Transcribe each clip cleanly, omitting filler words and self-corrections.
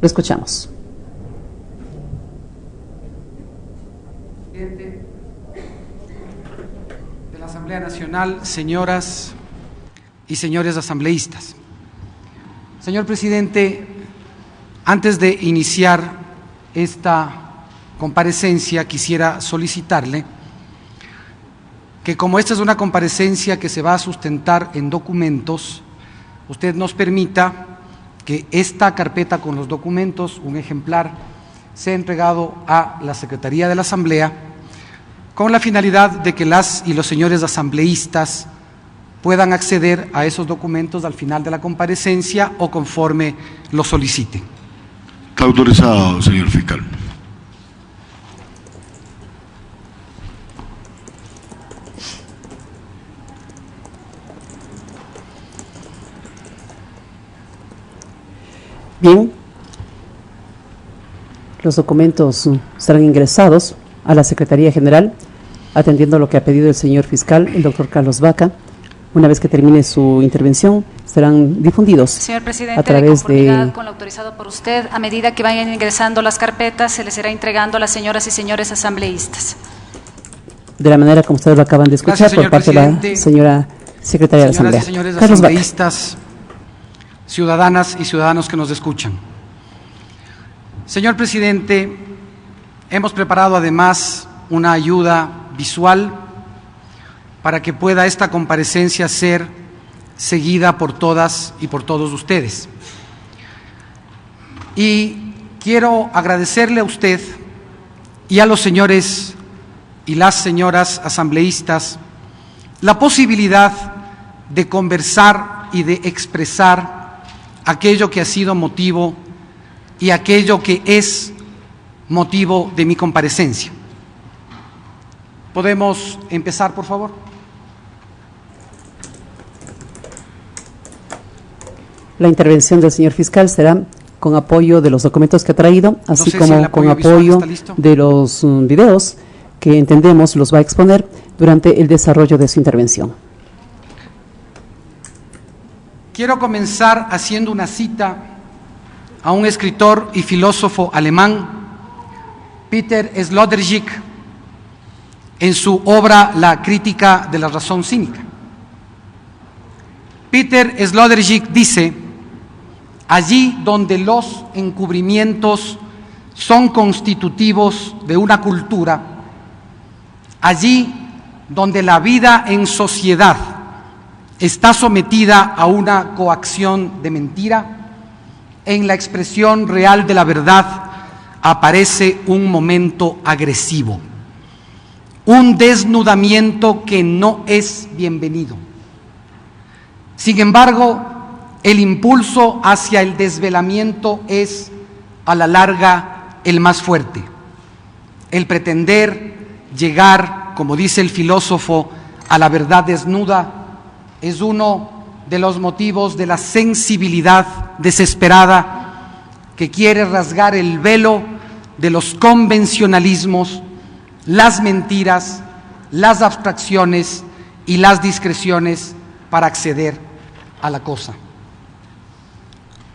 Lo escuchamos. Presidente de la Asamblea Nacional, señoras y señores asambleístas. Señor presidente, antes de iniciar esta comparecencia, quisiera solicitarle que, como esta es una comparecencia que se va a sustentar en documentos, usted nos permita que esta carpeta con los documentos, un ejemplar, sea entregado a la Secretaría de la Asamblea con la finalidad de que las y los señores asambleístas puedan acceder a esos documentos al final de la comparecencia o conforme lo soliciten. Está autorizado, señor fiscal. Bien, los documentos serán ingresados a la Secretaría General, atendiendo lo que ha pedido el señor fiscal, el doctor Carlos Vaca. Una vez que termine su intervención, serán difundidos. Señor presidente, a través de conformidad con lo autorizado por usted, a medida que vayan ingresando las carpetas, se les irá entregando a las señoras y señores asambleístas. De la manera como ustedes lo acaban de escuchar. Gracias, por parte de la señora secretaria de la Asamblea. Señoras y señores Carlos Vaca. asambleístas, ciudadanas y ciudadanos que nos escuchan. Señor presidente, hemos preparado además una ayuda visual para que pueda esta comparecencia ser seguida por todas y por todos ustedes. Y quiero agradecerle a usted y a los señores y las señoras asambleístas la posibilidad de conversar y de expresar aquello que ha sido motivo y aquello que es motivo de mi comparecencia. ¿Podemos empezar, por favor? La intervención del señor fiscal será con apoyo de los documentos que ha traído, así como con apoyo de los videos que entendemos los va a exponer durante el desarrollo de su intervención. Quiero comenzar haciendo una cita a un escritor y filósofo alemán, Peter Sloterdijk, en su obra La crítica de la razón cínica. Peter Sloterdijk dice: allí donde los encubrimientos son constitutivos de una cultura, allí donde la vida en sociedad está sometida a una coacción de mentira, en la expresión real de la verdad aparece un momento agresivo, un desnudamiento que no es bienvenido. Sin embargo, el impulso hacia el desvelamiento es, a la larga, el más fuerte. El pretender llegar, como dice el filósofo, a la verdad desnuda es uno de los motivos de la sensibilidad desesperada que quiere rasgar el velo de los convencionalismos, las mentiras, las abstracciones y las discreciones para acceder a la cosa.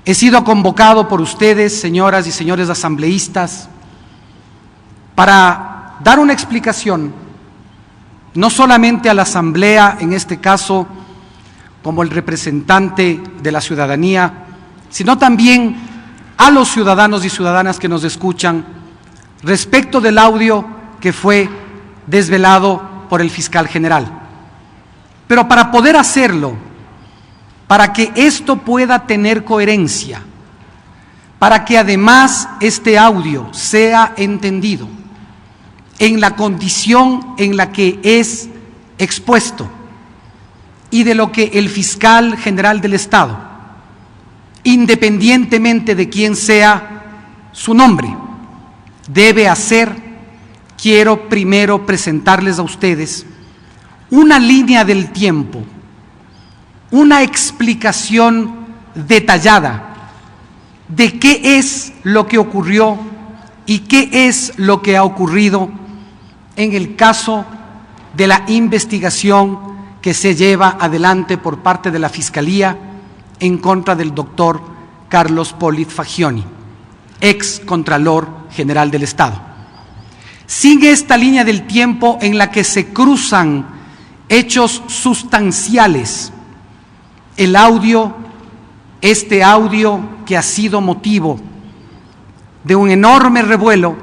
He sido convocado por ustedes, señoras y señores asambleístas, para dar una explicación, no solamente a la Asamblea, en este caso, como el representante de la ciudadanía, sino también a los ciudadanos y ciudadanas que nos escuchan respecto del audio que fue desvelado por el fiscal general. Pero para poder hacerlo, para que esto pueda tener coherencia, para que además este audio sea entendido en la condición en la que es expuesto y de lo que el fiscal general del Estado, independientemente de quién sea su nombre, debe hacer, quiero primero presentarles a ustedes una línea del tiempo, una explicación detallada de qué es lo que ocurrió y qué es lo que ha ocurrido en el caso de la investigación que se lleva adelante por parte de la Fiscalía en contra del doctor Carlos Polit Fagioni. ex Contralor General del Estado. Sigue esta línea del tiempo en la que se cruzan hechos sustanciales. El audio, este audio que ha sido motivo de un enorme revuelo,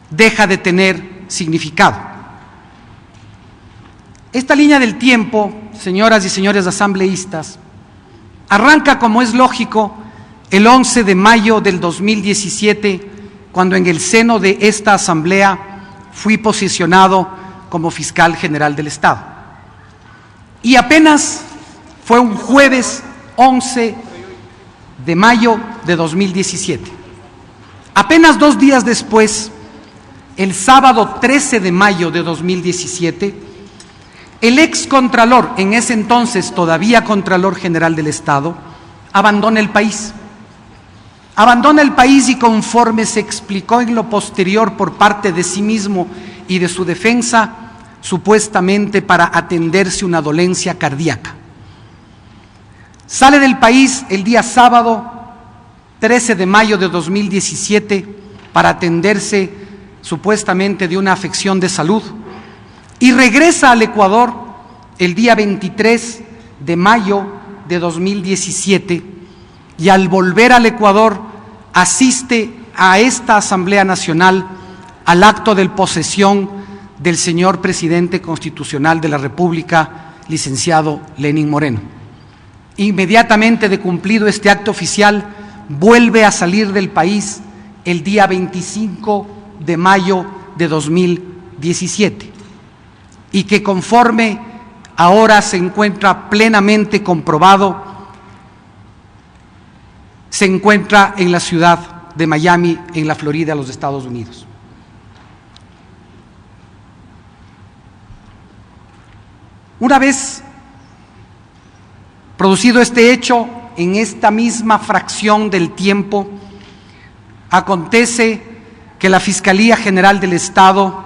deja de tener significado. Esta línea del tiempo, señoras y señores asambleístas, arranca, como es lógico, el 11 de mayo del 2017, cuando en el seno de esta asamblea fui posicionado como fiscal general del Estado. Y apenas fue un jueves 11 de mayo de 2017. Apenas 2 días después, el sábado 13 de mayo de 2017, el ex Contralor, en ese entonces todavía Contralor General del Estado, abandona el país. Abandona el país y, conforme se explicó en lo posterior por parte de sí mismo y de su defensa, supuestamente para atenderse una dolencia cardíaca. Sale del país el día sábado 13 de mayo de 2017 para atenderse supuestamente de una afección de salud y regresa al Ecuador el día 23 de mayo de 2017 y al volver al Ecuador asiste a esta Asamblea Nacional al acto de posesión del señor Presidente Constitucional de la República, licenciado Lenín Moreno. Inmediatamente de cumplido este acto oficial, vuelve a salir del país el día 25 de mayo de 2017 y que, conforme ahora se encuentra plenamente comprobado, se encuentra en la ciudad de Miami, en la Florida, los Estados Unidos. Una vez producido este hecho, en esta misma fracción del tiempo, acontece que la Fiscalía General del Estado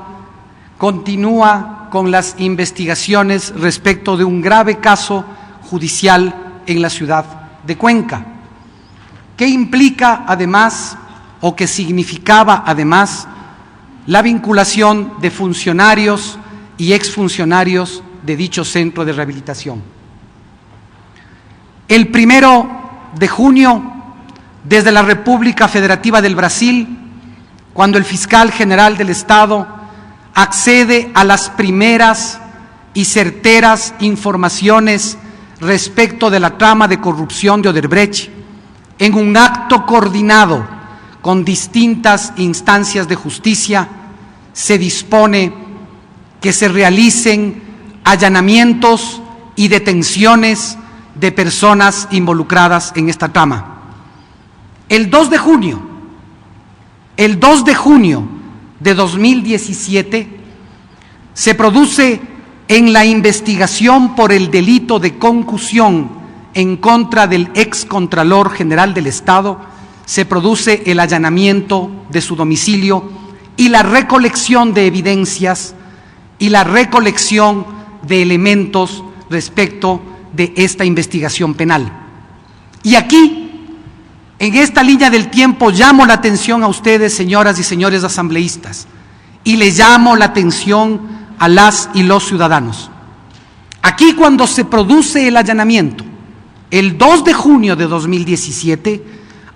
continúa con las investigaciones respecto de un grave caso judicial en la ciudad de Cuenca, que implica además, o que significaba además, la vinculación de funcionarios y exfuncionarios de dicho centro de rehabilitación. El 1 de junio, desde la República Federativa del Brasil, cuando el fiscal general del Estado accede a las primeras y certeras informaciones respecto de la trama de corrupción de Odebrecht, en un acto coordinado con distintas instancias de justicia, se dispone que se realicen allanamientos y detenciones de personas involucradas en esta trama. El 2 de junio de 2017 se produce en la investigación por el delito de concusión en contra del ex Contralor General del Estado, se produce el allanamiento de su domicilio y la recolección de evidencias y la recolección de elementos respecto de esta investigación penal. Y aquí, en esta línea del tiempo, llamo la atención a ustedes, señoras y señores asambleístas, y le llamo la atención a las y los ciudadanos. Aquí, cuando se produce el allanamiento, el 2 de junio de 2017,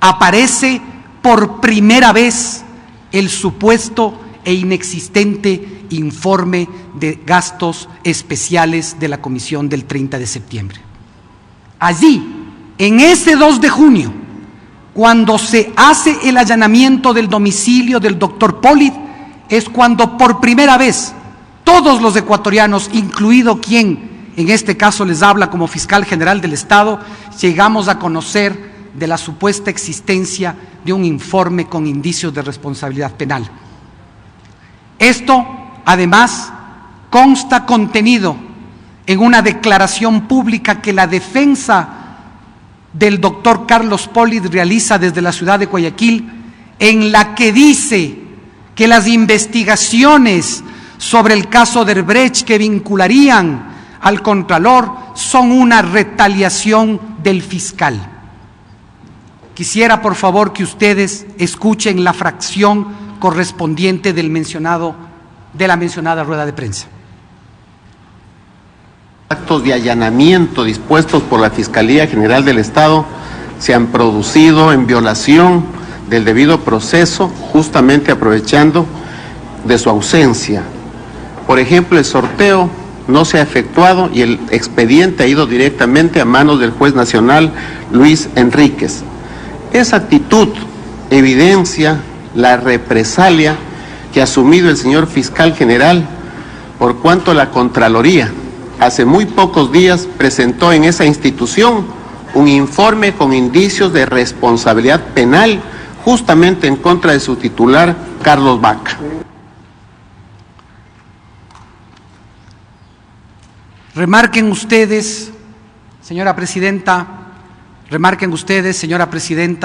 aparece por primera vez el supuesto e inexistente informe de gastos especiales de la comisión del 30 de septiembre. Allí, en ese 2 de junio, cuando se hace el allanamiento del domicilio del doctor Polid, es cuando por primera vez todos los ecuatorianos, incluido quien en este caso les habla como fiscal general del Estado, llegamos a conocer de la supuesta existencia de un informe con indicios de responsabilidad penal. Esto, además, consta contenido en una declaración pública que la defensa del doctor Carlos Polid realiza desde la ciudad de Guayaquil, en la que dice que las investigaciones sobre el caso Odebrecht que vincularían al Contralor son una retaliación del fiscal. quisiera por favor que ustedes escuchen la fracción correspondiente de la mencionada rueda de prensa. Actos de allanamiento dispuestos por la Fiscalía General del Estado se han producido en violación del debido proceso, justamente aprovechando de su ausencia. Por ejemplo, el sorteo no se ha efectuado y el expediente ha ido directamente a manos del juez nacional Luis Enríquez. Esa actitud evidencia la represalia que ha asumido el señor fiscal general, por cuanto la Contraloría hace muy pocos días presentó en esa institución un informe con indicios de responsabilidad penal justamente en contra de su titular, Carlos Vaca. Remarquen ustedes, señora presidenta,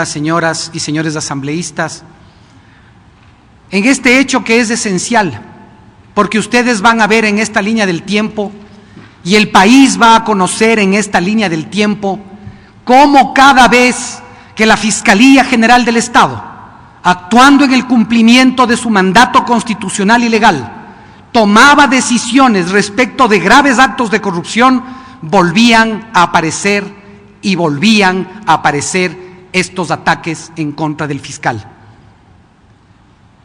señoras y señores asambleístas, en este hecho que es esencial, porque ustedes van a ver en esta línea del tiempo y el país va a conocer en esta línea del tiempo cómo cada vez que la Fiscalía General del Estado, actuando en el cumplimiento de su mandato constitucional y legal, tomaba decisiones respecto de graves actos de corrupción, volvían a aparecer estos ataques en contra del fiscal.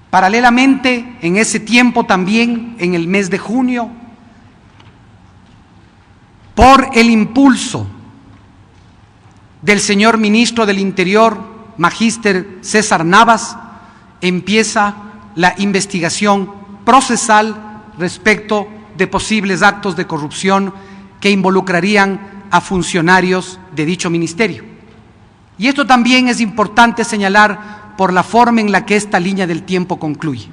Paralelamente, en ese tiempo también, en el mes de junio, por el impulso del señor ministro del Interior, magíster César Navas, empieza la investigación procesal respecto de posibles actos de corrupción que involucrarían a funcionarios de dicho ministerio. Y esto también es importante señalar por la forma en la que esta línea del tiempo concluye.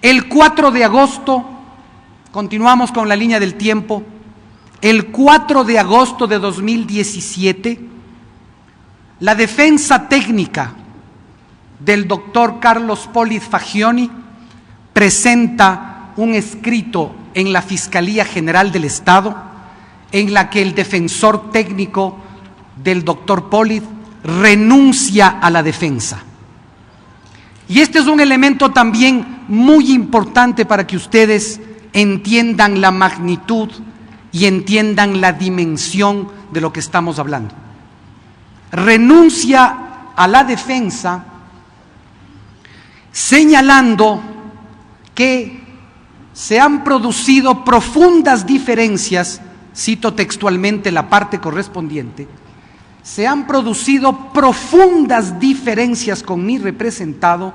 El 4 de agosto, continuamos con la línea del tiempo, el 4 de agosto de 2017, la defensa técnica del doctor Carlos Polit Fagioni presenta un escrito en la Fiscalía General del Estado en la que el defensor técnico del doctor Polit renuncia a la defensa. Y este es un elemento también muy importante para que ustedes entiendan la magnitud y entiendan la dimensión de lo que estamos hablando. Renuncia a la defensa señalando que se han producido profundas diferencias, cito textualmente la parte correspondiente, se han producido profundas diferencias con mi representado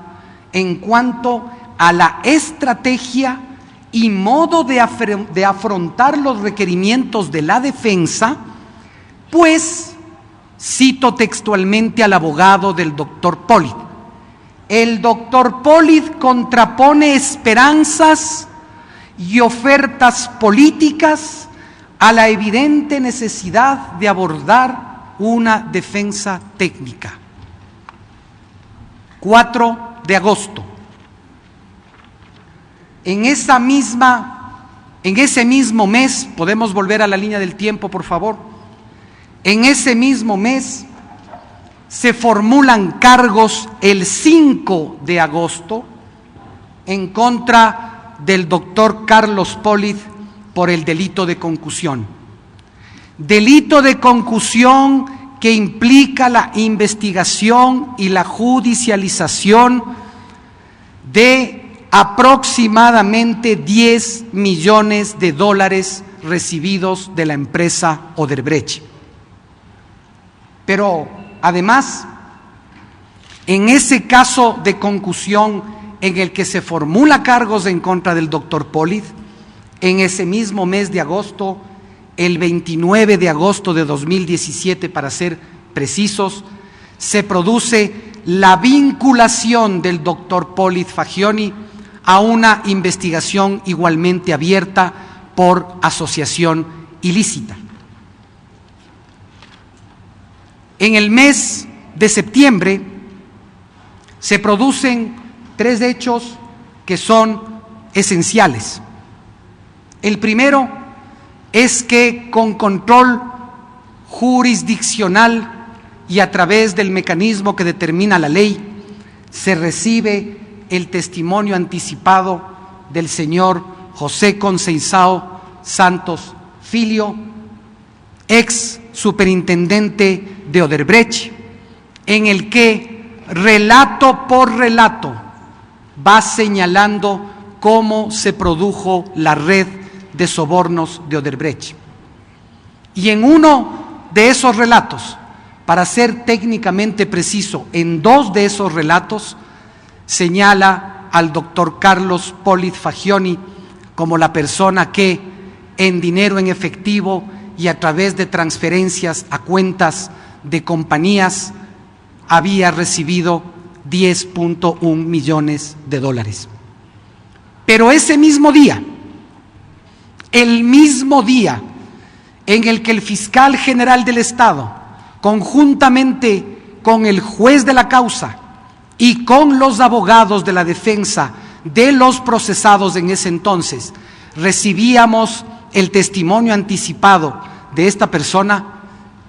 en cuanto a la estrategia y modo de afrontar los requerimientos de la defensa, pues, cito textualmente al abogado del doctor Polit, el doctor Polit contrapone esperanzas y ofertas políticas a la evidente necesidad de abordar una defensa técnica. 4 de agosto. En ese mismo mes, podemos volver a la línea del tiempo, por favor. En ese mismo mes se formulan cargos el 5 de agosto en contra del doctor Carlos Polit por el delito de concusión. Delito de concusión que implica la investigación y la judicialización de aproximadamente 10 millones de dólares recibidos de la empresa Odebrecht. Pero además, en ese caso de concusión en el que se formula cargos en contra del doctor Polit, en ese mismo mes de agosto, el 29 de agosto de 2017 para ser precisos, se produce la vinculación del doctor Polit Fagioni a una investigación igualmente abierta por asociación ilícita. En el mes de septiembre se producen 3 hechos que son esenciales. El primero es que con control jurisdiccional y a través del mecanismo que determina la ley, se recibe el testimonio anticipado del señor José Conceizao Santos Filio, ex superintendente de Odebrecht, en el que relato por relato va señalando cómo se produjo la red de sobornos de Odebrecht. Y en uno de esos relatos, para ser técnicamente preciso, en dos de esos relatos, señala al doctor Carlos Polit Fagioni como la persona que, en dinero en efectivo y a través de transferencias a cuentas de compañías, había recibido 10.1 millones de dólares. Pero ese mismo día, el mismo día en el que el fiscal general del Estado, conjuntamente con el juez de la causa y con los abogados de la defensa de los procesados en ese entonces, recibíamos el testimonio anticipado de esta persona,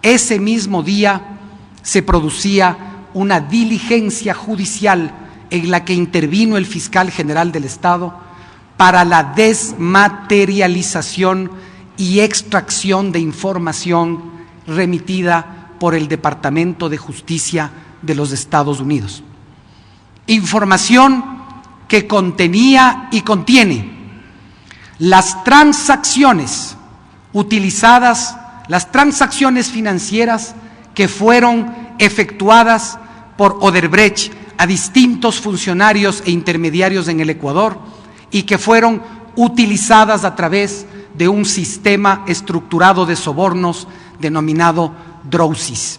ese mismo día se producía una diligencia judicial en la que intervino el fiscal general del Estado para la desmaterialización y extracción de información remitida por el Departamento de Justicia de los Estados Unidos. Información que contenía y contiene las transacciones utilizadas, las transacciones financieras que fueron efectuadas por Odebrecht a distintos funcionarios e intermediarios en el Ecuador y que fueron utilizadas a través de un sistema estructurado de sobornos denominado DROSIS.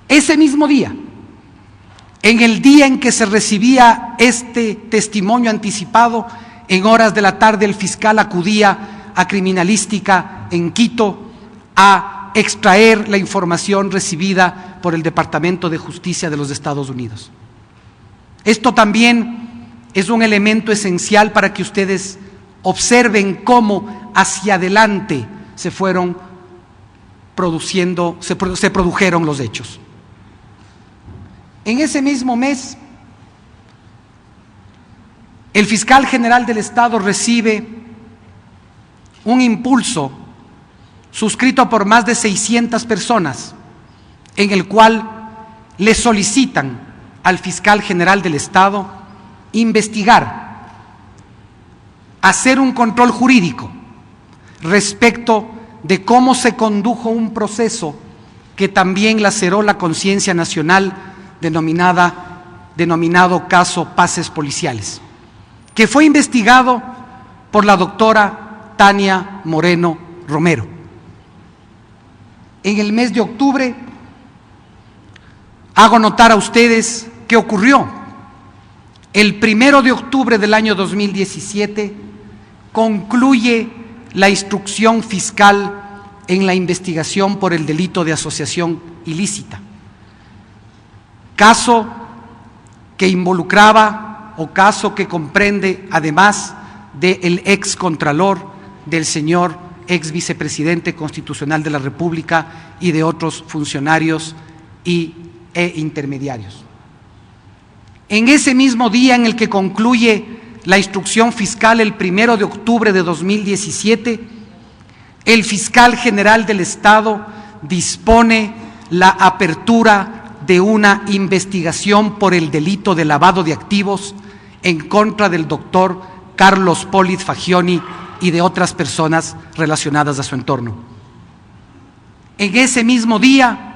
Ese mismo día, en el día en que se recibía este testimonio anticipado, en horas de la tarde el fiscal acudía a Criminalística en Quito a extraer la información recibida por el Departamento de Justicia de los Estados Unidos. Esto también es un elemento esencial para que ustedes observen cómo hacia adelante se produjeron los hechos. En ese mismo mes, el fiscal general del Estado recibe un impulso suscrito por más de 600 personas, en el cual le solicitan al fiscal general del Estado investigar, hacer un control jurídico respecto de cómo se condujo un proceso que también laceró la conciencia nacional denominado caso Pases Policiales, que fue investigado por la doctora Tania Moreno Romero. En el mes de octubre, hago notar a ustedes qué ocurrió. El 1 de octubre del año 2017 concluye la instrucción fiscal en la investigación por el delito de asociación ilícita, caso que involucraba o caso que comprende, además del ex contralor, del señor ex vicepresidente constitucional de la República y de otros funcionarios e intermediarios. En ese mismo día en el que concluye la instrucción fiscal, el 1 de octubre de 2017, el fiscal general del Estado dispone la apertura de una investigación por el delito de lavado de activos en contra del doctor Carlos Polit Fagioni y de otras personas relacionadas a su entorno. En ese mismo día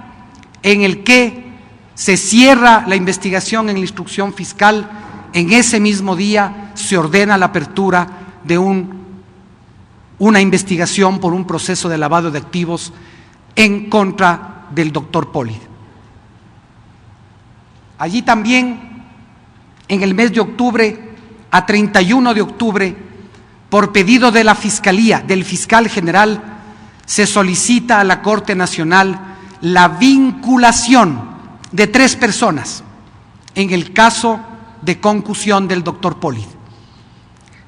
en el que se cierra la investigación en la instrucción fiscal, en ese mismo día se ordena la apertura de una investigación por un proceso de lavado de activos en contra del doctor Polit. Allí también, en el mes de octubre, a 31 de octubre, por pedido de la Fiscalía, del fiscal general, se solicita a la Corte Nacional la vinculación de 3 personas en el caso de concusión del doctor Polit.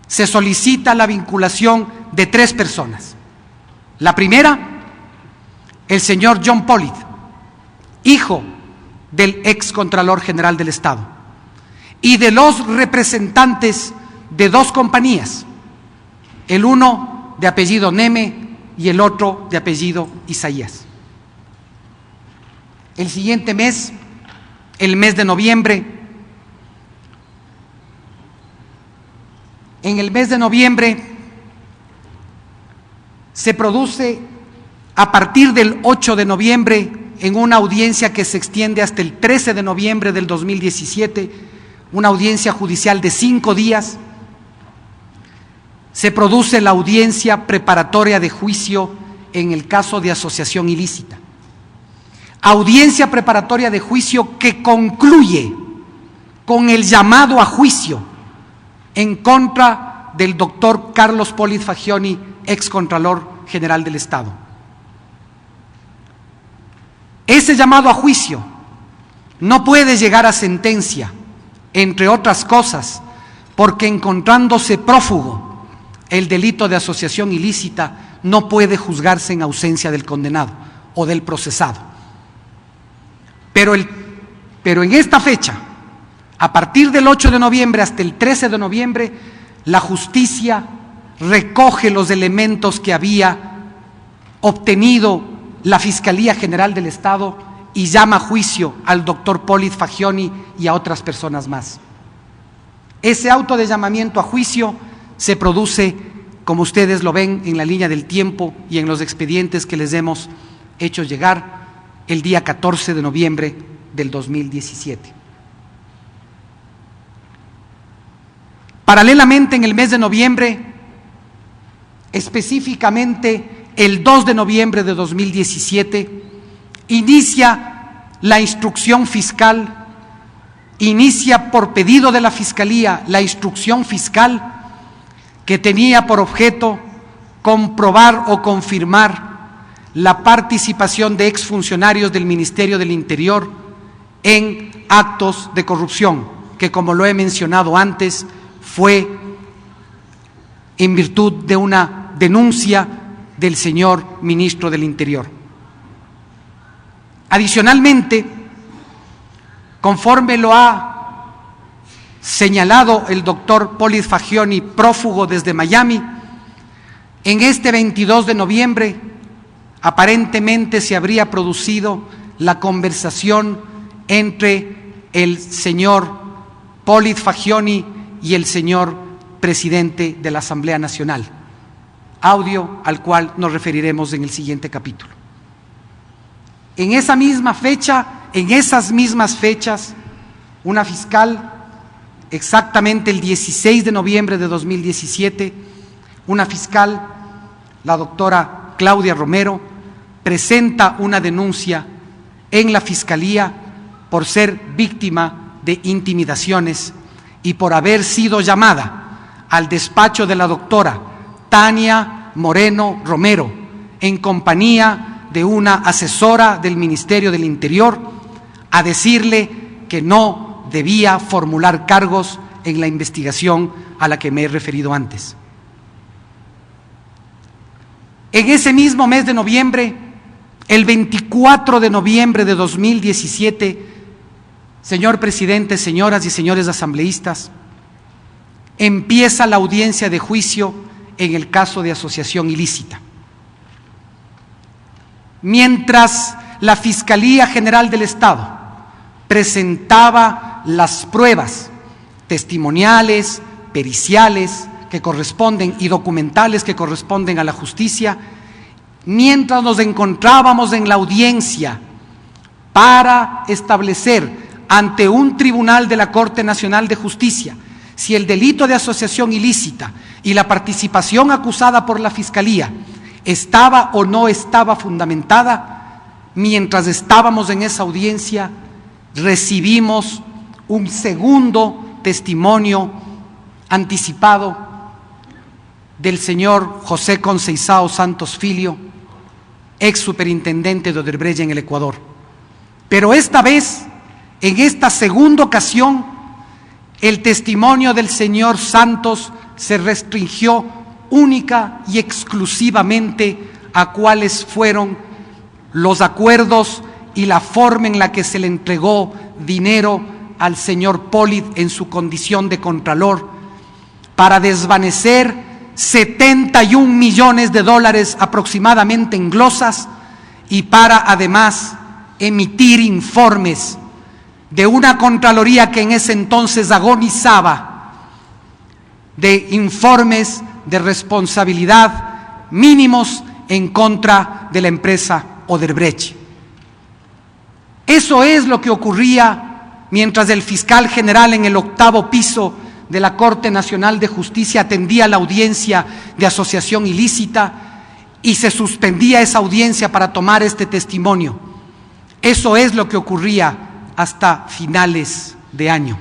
Se solicita la vinculación de 3 personas. La primera, el señor John Polit, hijo del excontralor general del Estado, y de los representantes de dos compañías, el uno de apellido Neme y el otro de apellido Isaías. El siguiente mes, el mes de noviembre, en el mes de noviembre se produce a partir del 8 de noviembre, en una audiencia que se extiende hasta el 13 de noviembre del 2017, una audiencia judicial de 5 días, se produce la audiencia preparatoria de juicio en el caso de asociación ilícita. Audiencia preparatoria de juicio que concluye con el llamado a juicio en contra del doctor Carlos Polit Fagioni, excontralor general del Estado. Ese llamado a juicio no puede llegar a sentencia, entre otras cosas, porque encontrándose prófugo el delito de asociación ilícita no puede juzgarse en ausencia del condenado o del procesado. Pero en esta fecha, a partir del 8 de noviembre hasta el 13 de noviembre, la justicia recoge los elementos que había obtenido la Fiscalía General del Estado y llama a juicio al doctor Polit Fagioni y a otras personas más. Ese auto de llamamiento a juicio se produce, como ustedes lo ven en la línea del tiempo y en los expedientes que les hemos hecho llegar, el día 14 de noviembre del 2017. Paralelamente, en el mes de noviembre, específicamente el 2 de noviembre de 2017, inicia la instrucción fiscal, inicia por pedido de la Fiscalía la instrucción fiscal que tenía por objeto comprobar o confirmar la participación de exfuncionarios del Ministerio del Interior en actos de corrupción, que, como lo he mencionado antes, fue en virtud de una denuncia del señor ministro del Interior. Adicionalmente, conforme lo ha señalado el doctor Polit Fagioni, prófugo desde Miami, en este 22 de noviembre aparentemente se habría producido la conversación entre el señor Polit Fagioni y el señor presidente de la Asamblea Nacional, audio al cual nos referiremos en el siguiente capítulo. En esa misma fecha, en esas mismas fechas, una fiscal, exactamente el 16 de noviembre de 2017, una fiscal, la doctora Claudia Romero, presenta una denuncia en la Fiscalía por ser víctima de intimidaciones y por haber sido llamada al despacho de la doctora Tania Moreno Romero en compañía de una asesora del Ministerio del Interior a decirle que no debía formular cargos en la investigación a la que me he referido antes. En ese mismo mes de noviembre, el 24 de noviembre de 2017, señor presidente, señoras y señores asambleístas, empieza la audiencia de juicio en el caso de asociación ilícita. Mientras la Fiscalía General del Estado presentaba las pruebas testimoniales, periciales que corresponden y documentales que corresponden a la justicia, mientras nos encontrábamos en la audiencia para establecer ante un tribunal de la Corte Nacional de Justicia si el delito de asociación ilícita y la participación acusada por la Fiscalía estaba o no estaba fundamentada, mientras estábamos en esa audiencia recibimos un segundo testimonio anticipado del señor José Conceizao Santos Filio, ex superintendente de Odebrecht en el Ecuador. Pero esta vez, en esta segunda ocasión, el testimonio del señor Santos se restringió única y exclusivamente a cuáles fueron los acuerdos y la forma en la que se le entregó dinero al señor Polid en su condición de contralor para desvanecer 71 millones de dólares aproximadamente en glosas y para además emitir informes de una Contraloría que en ese entonces agonizaba, de informes de responsabilidad mínimos en contra de la empresa Odebrecht. Eso es lo que ocurría mientras el fiscal general en el 8º piso de la Corte Nacional de Justicia atendía la audiencia de asociación ilícita y se suspendía esa audiencia para tomar este testimonio. Eso es lo que ocurría hasta finales de año.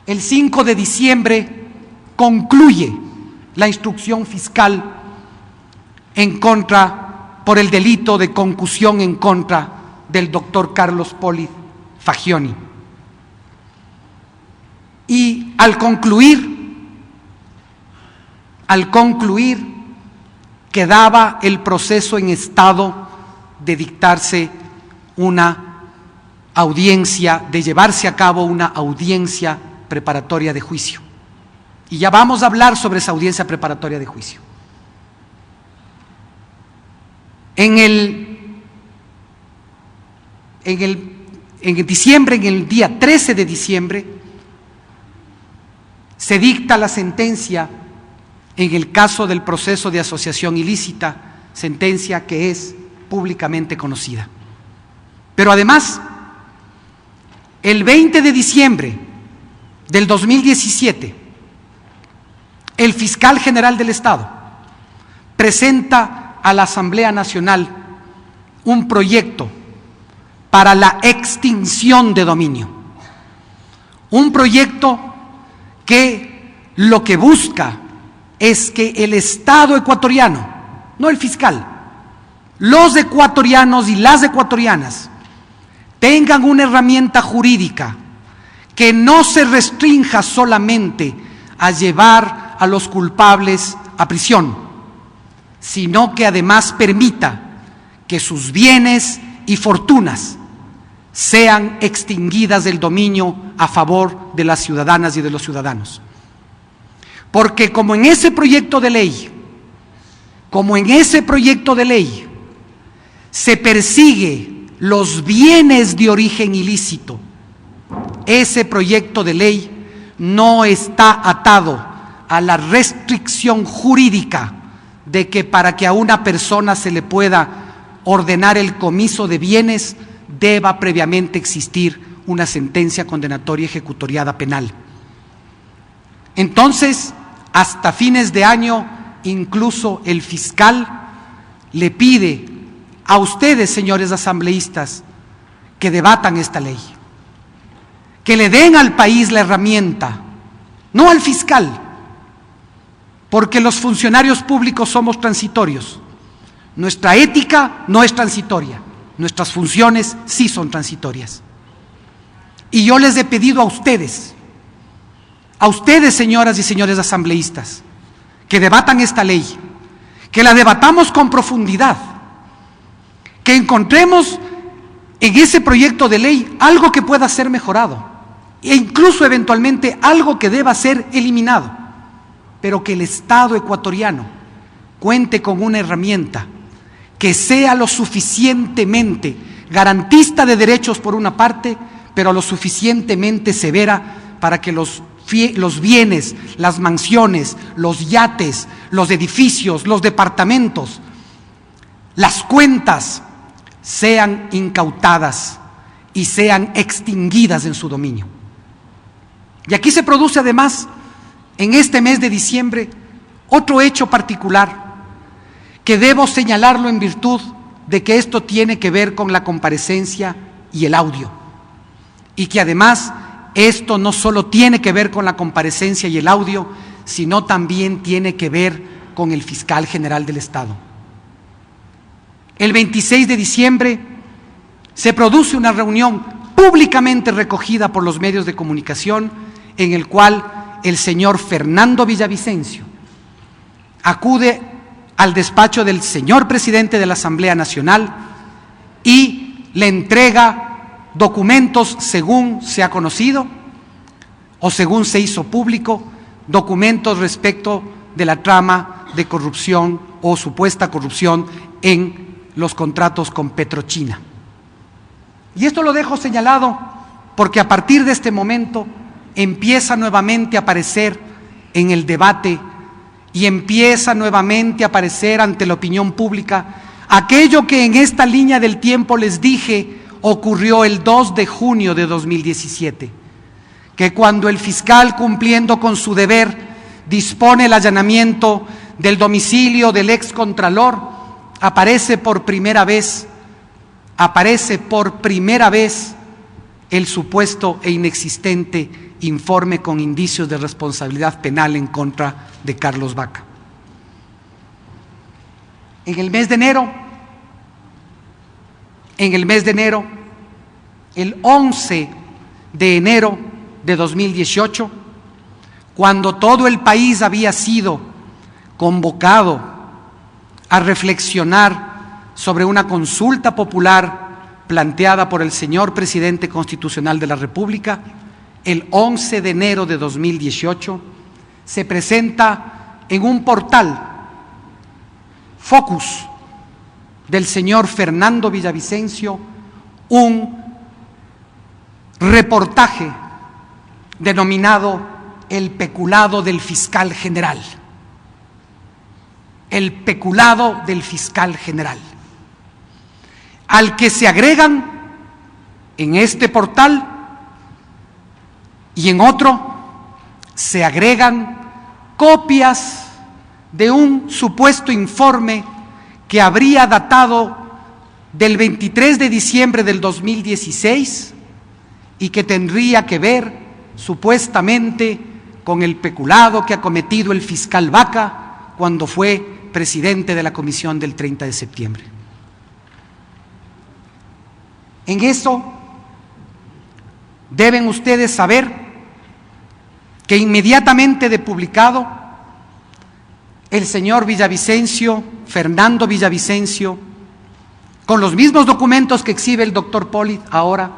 El 5 de diciembre concluye la instrucción fiscal en contra, por el delito de concusión en contra del doctor Carlos Polid Fagioni. Y al concluir, quedaba el proceso en estado de dictarse una audiencia, de llevarse a cabo una audiencia preparatoria de juicio. Y ya vamos a hablar sobre esa audiencia preparatoria de juicio. En el diciembre, en el día 13 de diciembre, se dicta la sentencia en el caso del proceso de asociación ilícita, sentencia que es públicamente conocida. Pero además, el 20 de diciembre del 2017, el fiscal general del Estado presenta a la Asamblea Nacional un proyecto para la extinción de dominio. Un proyecto que lo que busca es que el Estado ecuatoriano, no el fiscal, los ecuatorianos y las ecuatorianas tengan una herramienta jurídica que no se restrinja solamente a llevar a los culpables a prisión, sino que además permita que sus bienes y fortunas sean extinguidas del dominio a favor de las ciudadanas y de los ciudadanos. Porque como en ese proyecto de ley se persigue los bienes de origen ilícito, ese proyecto de ley no está atado a la restricción jurídica de que para que a una persona se le pueda ordenar el comiso de bienes deba previamente existir una sentencia condenatoria ejecutoriada penal. Entonces, hasta fines de año, incluso el fiscal le pide a ustedes, señores asambleístas, que debatan esta ley, que le den al país la herramienta, no al fiscal, porque los funcionarios públicos somos transitorios. Nuestra ética no es transitoria, nuestras funciones sí son transitorias. Y yo les he pedido a ustedes, señoras y señores asambleístas, que debatan esta ley, que la debatamos con profundidad, que encontremos en ese proyecto de ley algo que pueda ser mejorado e incluso eventualmente algo que deba ser eliminado, pero que el Estado ecuatoriano cuente con una herramienta que sea lo suficientemente garantista de derechos por una parte, pero lo suficientemente severa para que los bienes, las mansiones, los yates, los edificios, los departamentos, las cuentas sean incautadas y sean extinguidas en su dominio. Y aquí se produce además, en este mes de diciembre, otro hecho particular que debo señalarlo en virtud de que esto tiene que ver con la comparecencia y el audio, y que además esto no solo tiene que ver con la comparecencia y el audio, sino también tiene que ver con el fiscal general del Estado. El 26 de diciembre se produce una reunión públicamente recogida por los medios de comunicación en el cual el señor Fernando Villavicencio acude al despacho del señor presidente de la Asamblea Nacional y le entrega documentos según se ha conocido o según se hizo público, documentos respecto de la trama de corrupción o supuesta corrupción en los contratos con Petrochina. Y esto lo dejo señalado porque a partir de este momento empieza nuevamente a aparecer en el debate y empieza nuevamente a aparecer ante la opinión pública aquello que en esta línea del tiempo les dije ocurrió el 2 de junio de 2017, que cuando el fiscal, cumpliendo con su deber, dispone el allanamiento del domicilio del excontralor, aparece por primera vez el supuesto e inexistente informe con indicios de responsabilidad penal en contra de Carlos Baca. En el mes de enero, el 11 de enero de 2018, cuando todo el país había sido convocado a reflexionar sobre una consulta popular planteada por el señor presidente constitucional de la República, el 11 de enero de 2018, se presenta en un portal Focus del señor Fernando Villavicencio un reportaje denominado El peculado del fiscal general. El peculado del fiscal general, al que se agregan en este portal y en otro se agregan copias de un supuesto informe que habría datado del 23 de diciembre del 2016 y que tendría que ver supuestamente con el peculado que ha cometido el fiscal Baca cuando fue presidente de la comisión del 30 de septiembre. En eso deben ustedes saber que inmediatamente de publicado, el señor Villavicencio, Fernando Villavicencio, con los mismos documentos que exhibe el doctor Polit ahora,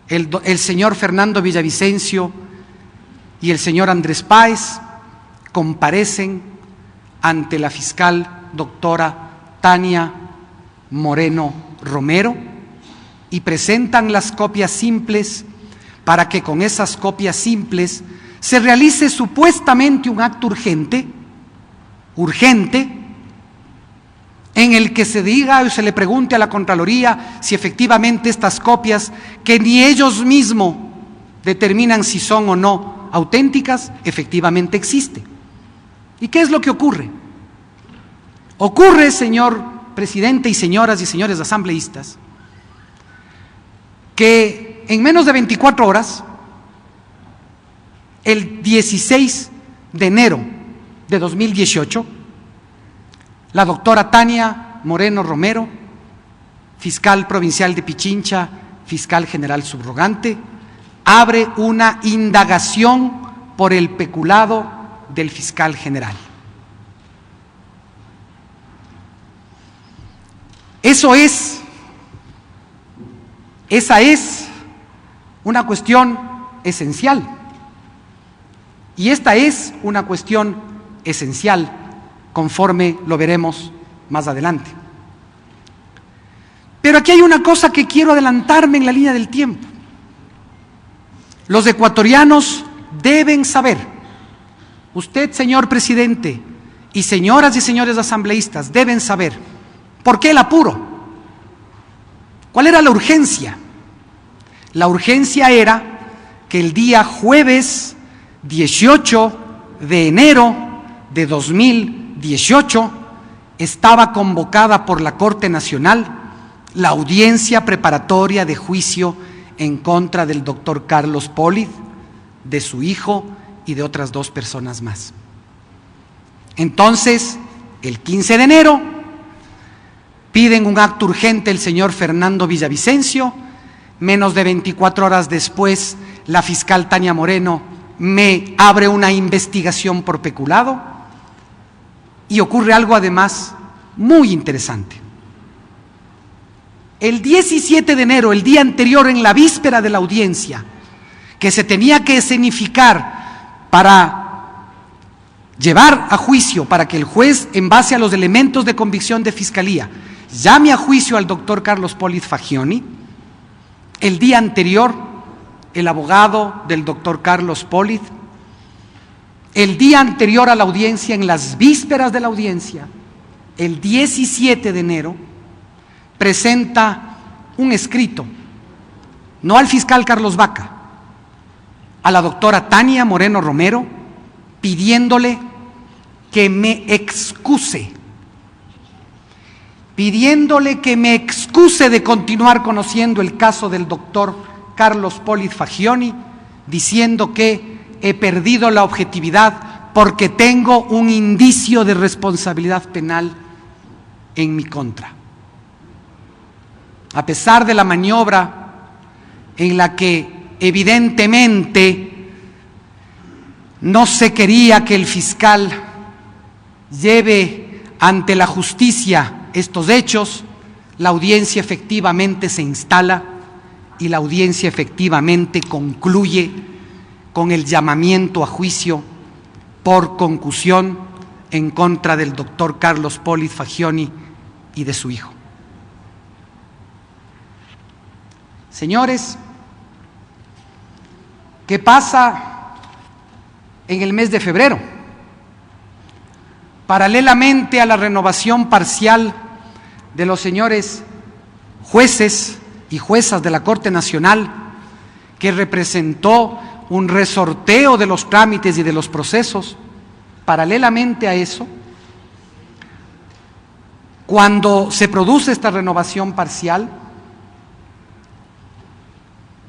el señor Fernando Villavicencio y el señor Andrés Páez comparecen ante la fiscal doctora Tania Moreno Romero y presentan las copias simples para que con esas copias simples se realice supuestamente un acto urgente, en el que se diga o se le pregunte a la Contraloría si efectivamente estas copias, que ni ellos mismos determinan si son o no auténticas, efectivamente existen. ¿Y qué es lo que ocurre? Ocurre, señor presidente y señoras y señores asambleístas, que en menos de 24 horas, el 16 de enero de 2018, la doctora Tania Moreno Romero, fiscal provincial de Pichincha, fiscal general subrogante, abre una indagación por el peculado del fiscal general. Esa es una cuestión esencial. Y esta es una cuestión esencial, conforme lo veremos más adelante. Pero aquí hay una cosa que quiero adelantarme en la línea del tiempo. Los ecuatorianos deben saber, usted, señor presidente, y señoras y señores asambleístas, deben saber por qué el apuro. ¿Cuál era la urgencia? La urgencia era que el día jueves 18 de enero de 2018 estaba convocada por la Corte Nacional la audiencia preparatoria de juicio en contra del doctor Carlos Polit, de su hijo y de otras 2 personas más. Entonces, el 15 de enero, piden un acto urgente el señor Fernando Villavicencio. Menos de 24 horas después, la fiscal Tania Moreno me abre una investigación por peculado y ocurre algo además muy interesante. el 17 de enero, el día anterior, en la víspera de la audiencia, que se tenía que escenificar para llevar a juicio, para que el juez, en base a los elementos de convicción de fiscalía, llame a juicio al doctor Carlos Polit Fagioni, el día anterior, el abogado del doctor Carlos Polit, el día anterior a la audiencia, en las vísperas de la audiencia, el 17 de enero, presenta un escrito, no al fiscal Carlos Vaca, a la doctora Tania Moreno Romero, pidiéndole que me excuse, de continuar conociendo el caso del doctor Carlos Polit Fagioni, diciendo que he perdido la objetividad porque tengo un indicio de responsabilidad penal en mi contra. A pesar de la maniobra en la que evidentemente no se quería que el fiscal lleve ante la justicia estos hechos, la audiencia efectivamente se instala y la audiencia efectivamente concluye con el llamamiento a juicio por concusión en contra del doctor Carlos Polit Fagioni y de su hijo. Señores, ¿qué pasa en el mes de febrero? Paralelamente a la renovación parcial de los señores jueces y juezas de la Corte Nacional, que representó un resorteo de los trámites y de los procesos, paralelamente a eso, cuando se produce esta renovación parcial,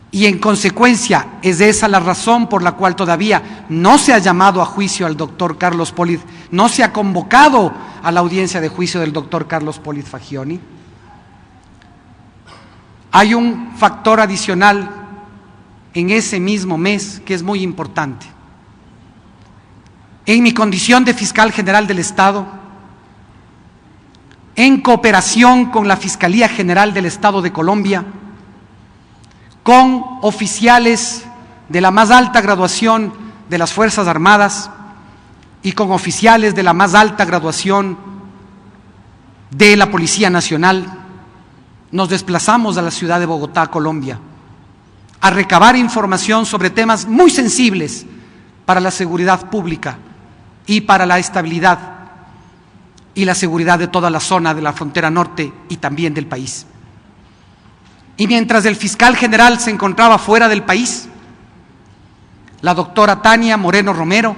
y en consecuencia es esa la razón por la cual todavía no se ha llamado a juicio al doctor Carlos Polit, no se ha convocado a la audiencia de juicio del doctor Carlos Polit Fagioni, hay un factor adicional en ese mismo mes que es muy importante. En mi condición de fiscal general del Estado, en cooperación con la Fiscalía General del Estado de Colombia, con oficiales de la más alta graduación de las Fuerzas Armadas y con oficiales de la más alta graduación de la Policía Nacional, nos desplazamos a la ciudad de Bogotá, Colombia, a recabar información sobre temas muy sensibles para la seguridad pública y para la estabilidad y la seguridad de toda la zona de la frontera norte y también del país. Y mientras el fiscal general se encontraba fuera del país, la doctora Tania Moreno Romero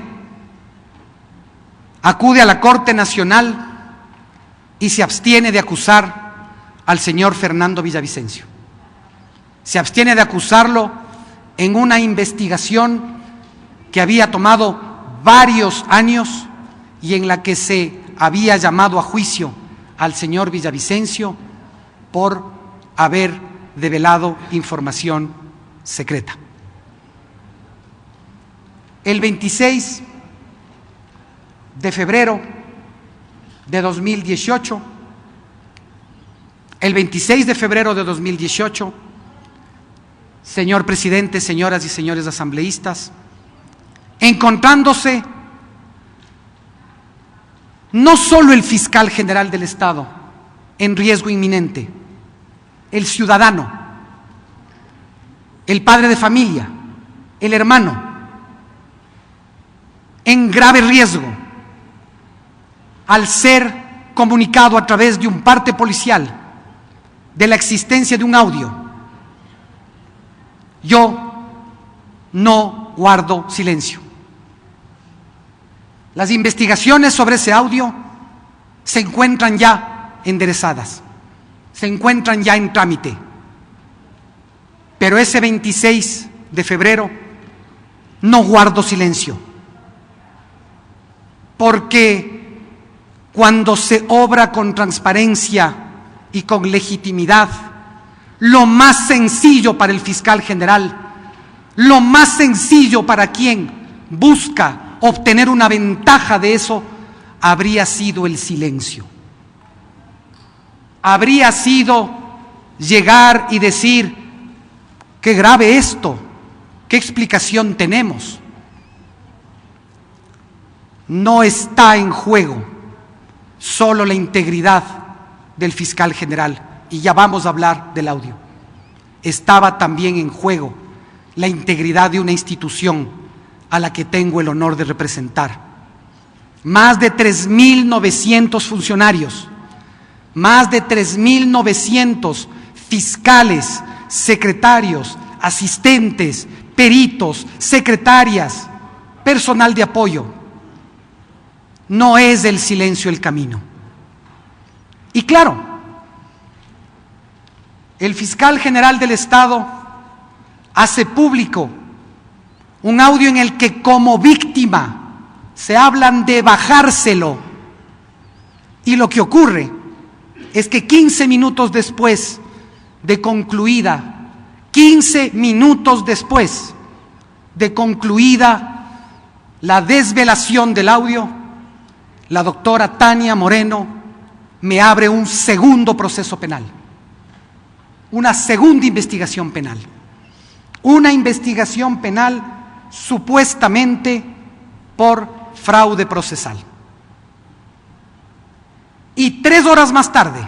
acude a la Corte Nacional y se abstiene de acusar al señor Fernando Villavicencio. Se abstiene de acusarlo en una investigación que había tomado varios años y en la que se había llamado a juicio al señor Villavicencio por haber develado información secreta. El 26 de febrero de 2018, señor presidente, señoras y señores asambleístas, encontrándose no solo el fiscal general del Estado en riesgo inminente, el ciudadano, el padre de familia, el hermano, en grave riesgo al ser comunicado a través de un parte policial de la existencia de un audio. Yo no guardo silencio. Las investigaciones sobre ese audio se encuentran ya enderezadas, se encuentran ya en trámite. Pero ese 26 de febrero no guardo silencio, porque cuando se obra con transparencia y con legitimidad, lo más sencillo para el fiscal general, lo más sencillo para quien busca obtener una ventaja de eso, habría sido el silencio. Habría sido llegar y decir, qué grave esto, qué explicación tenemos. No está en juego solo la integridad del fiscal general, y ya vamos a hablar del audio. Estaba también en juego la integridad de una institución a la que tengo el honor de representar. Más de 3.900 funcionarios, más de 3.900 fiscales, secretarios, asistentes, peritos, secretarias, personal de apoyo. No es el silencio el camino. Y claro, el fiscal general del Estado hace público un audio en el que como víctima se hablan de bajárselo, y lo que ocurre es que 15 minutos después de concluida, 15 minutos después de concluida la desvelación del audio, la doctora Tania Moreno me abre un segundo proceso penal, una segunda investigación penal, una investigación penal supuestamente por fraude procesal. Y 3 horas más tarde,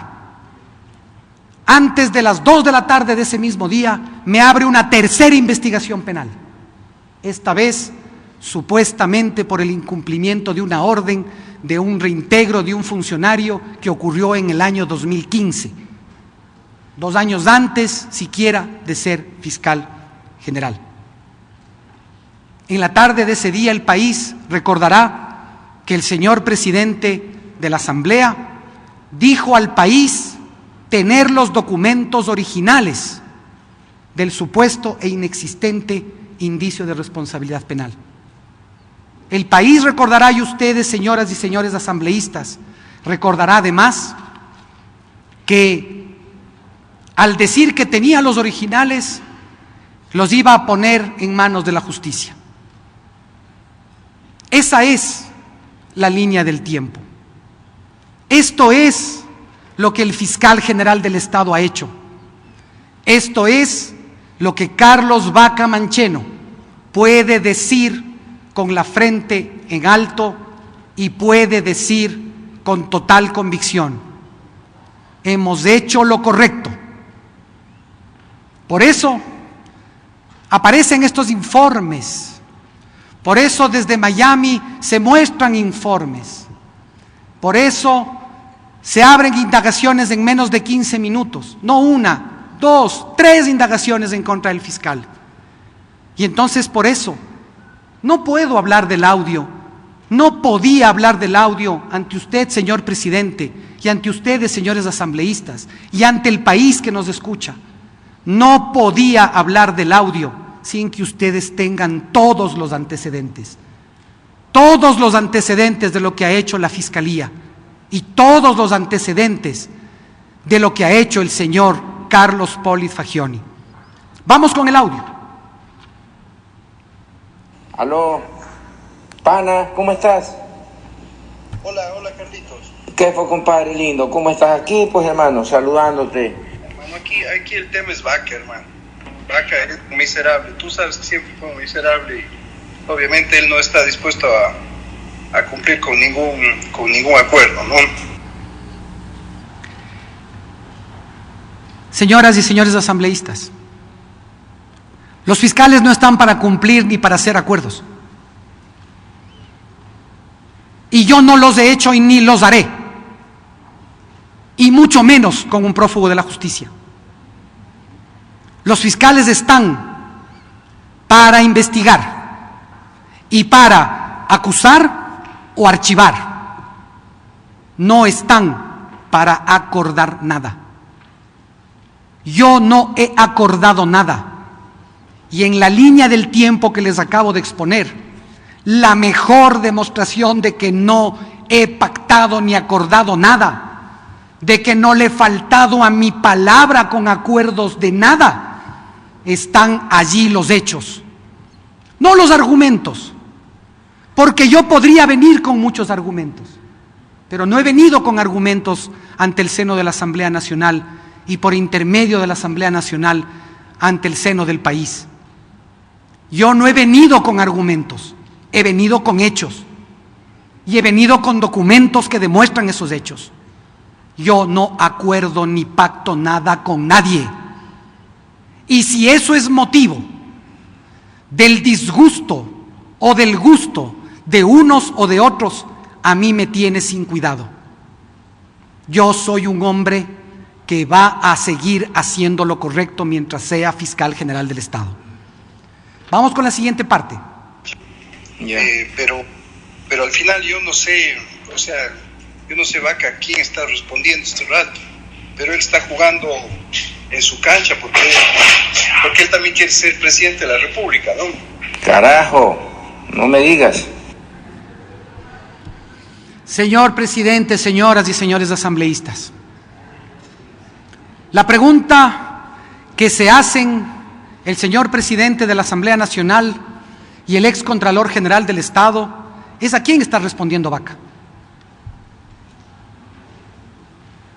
antes de las 2 de la tarde de ese mismo día, me abre una tercera investigación penal, esta vez supuestamente por el incumplimiento de una orden de un reintegro de un funcionario que ocurrió en el año 2015, 2 años antes siquiera de ser fiscal general. En la tarde de ese día el país recordará que el señor presidente de la Asamblea dijo al país tener los documentos originales del supuesto e inexistente indicio de responsabilidad penal. El país recordará, y ustedes, señoras y señores asambleístas, recordará además que al decir que tenía los originales, los iba a poner en manos de la justicia. Esa es la línea del tiempo. Esto es lo que el fiscal general del Estado ha hecho. Esto es lo que Carlos Vaca Mancheno puede decir con la frente en alto y puede decir con total convicción: hemos hecho lo correcto. Por eso aparecen estos informes. Por eso desde Miami se muestran informes. Por eso se abren indagaciones en menos de 15 minutos. No 1, 2, 3 indagaciones en contra del fiscal. Y entonces por eso no puedo hablar del audio. No podía hablar del audio ante usted, señor presidente, y ante ustedes, señores asambleístas, y ante el país que nos escucha. No podía hablar del audio sin que ustedes tengan todos los antecedentes de lo que ha hecho la Fiscalía y todos los antecedentes de lo que ha hecho el señor Carlos Polis Fagioni. Vamos con el audio. Aló, pana, ¿cómo estás? Hola Carlitos. ¿Qué fue, compadre lindo? ¿Cómo estás aquí? Pues hermano, saludándote. Hermano, aquí el tema es Vaca, hermano. Vaca es miserable, tú sabes que siempre fue miserable y obviamente él no está dispuesto a cumplir con ningún acuerdo, ¿no? Señoras y señores asambleístas, los fiscales no están para cumplir ni para hacer acuerdos. Y yo no los he hecho y ni los haré. Y mucho menos con un prófugo de la justicia. Los fiscales están para investigar y para acusar o archivar. No están para acordar nada. Yo no he acordado nada. Y en la línea del tiempo que les acabo de exponer, la mejor demostración de que no he pactado ni acordado nada, de que no le he faltado a mi palabra con acuerdos de nada, están allí los hechos, no los argumentos, porque yo podría venir con muchos argumentos, pero no he venido con argumentos ante el seno de la Asamblea Nacional y por intermedio de la Asamblea Nacional ante el seno del país. Yo no he venido con argumentos, he venido con hechos y he venido con documentos que demuestran esos hechos. Yo no acuerdo ni pacto nada con nadie. Y si eso es motivo del disgusto o del gusto de unos o de otros, a mí me tiene sin cuidado. Yo soy un hombre que va a seguir haciendo lo correcto mientras sea fiscal general del Estado. Vamos con la siguiente parte. Pero al final yo no sé, o sea, yo no sé, Vaca, quién está respondiendo este rato, pero él está jugando en su cancha porque él también quiere ser presidente de la República, ¿no? Carajo, no me digas. Señor presidente, señoras y señores asambleístas, la pregunta que se hacen el señor presidente de la Asamblea Nacional y el ex Contralor General del Estado es: ¿a quién está respondiendo Vaca?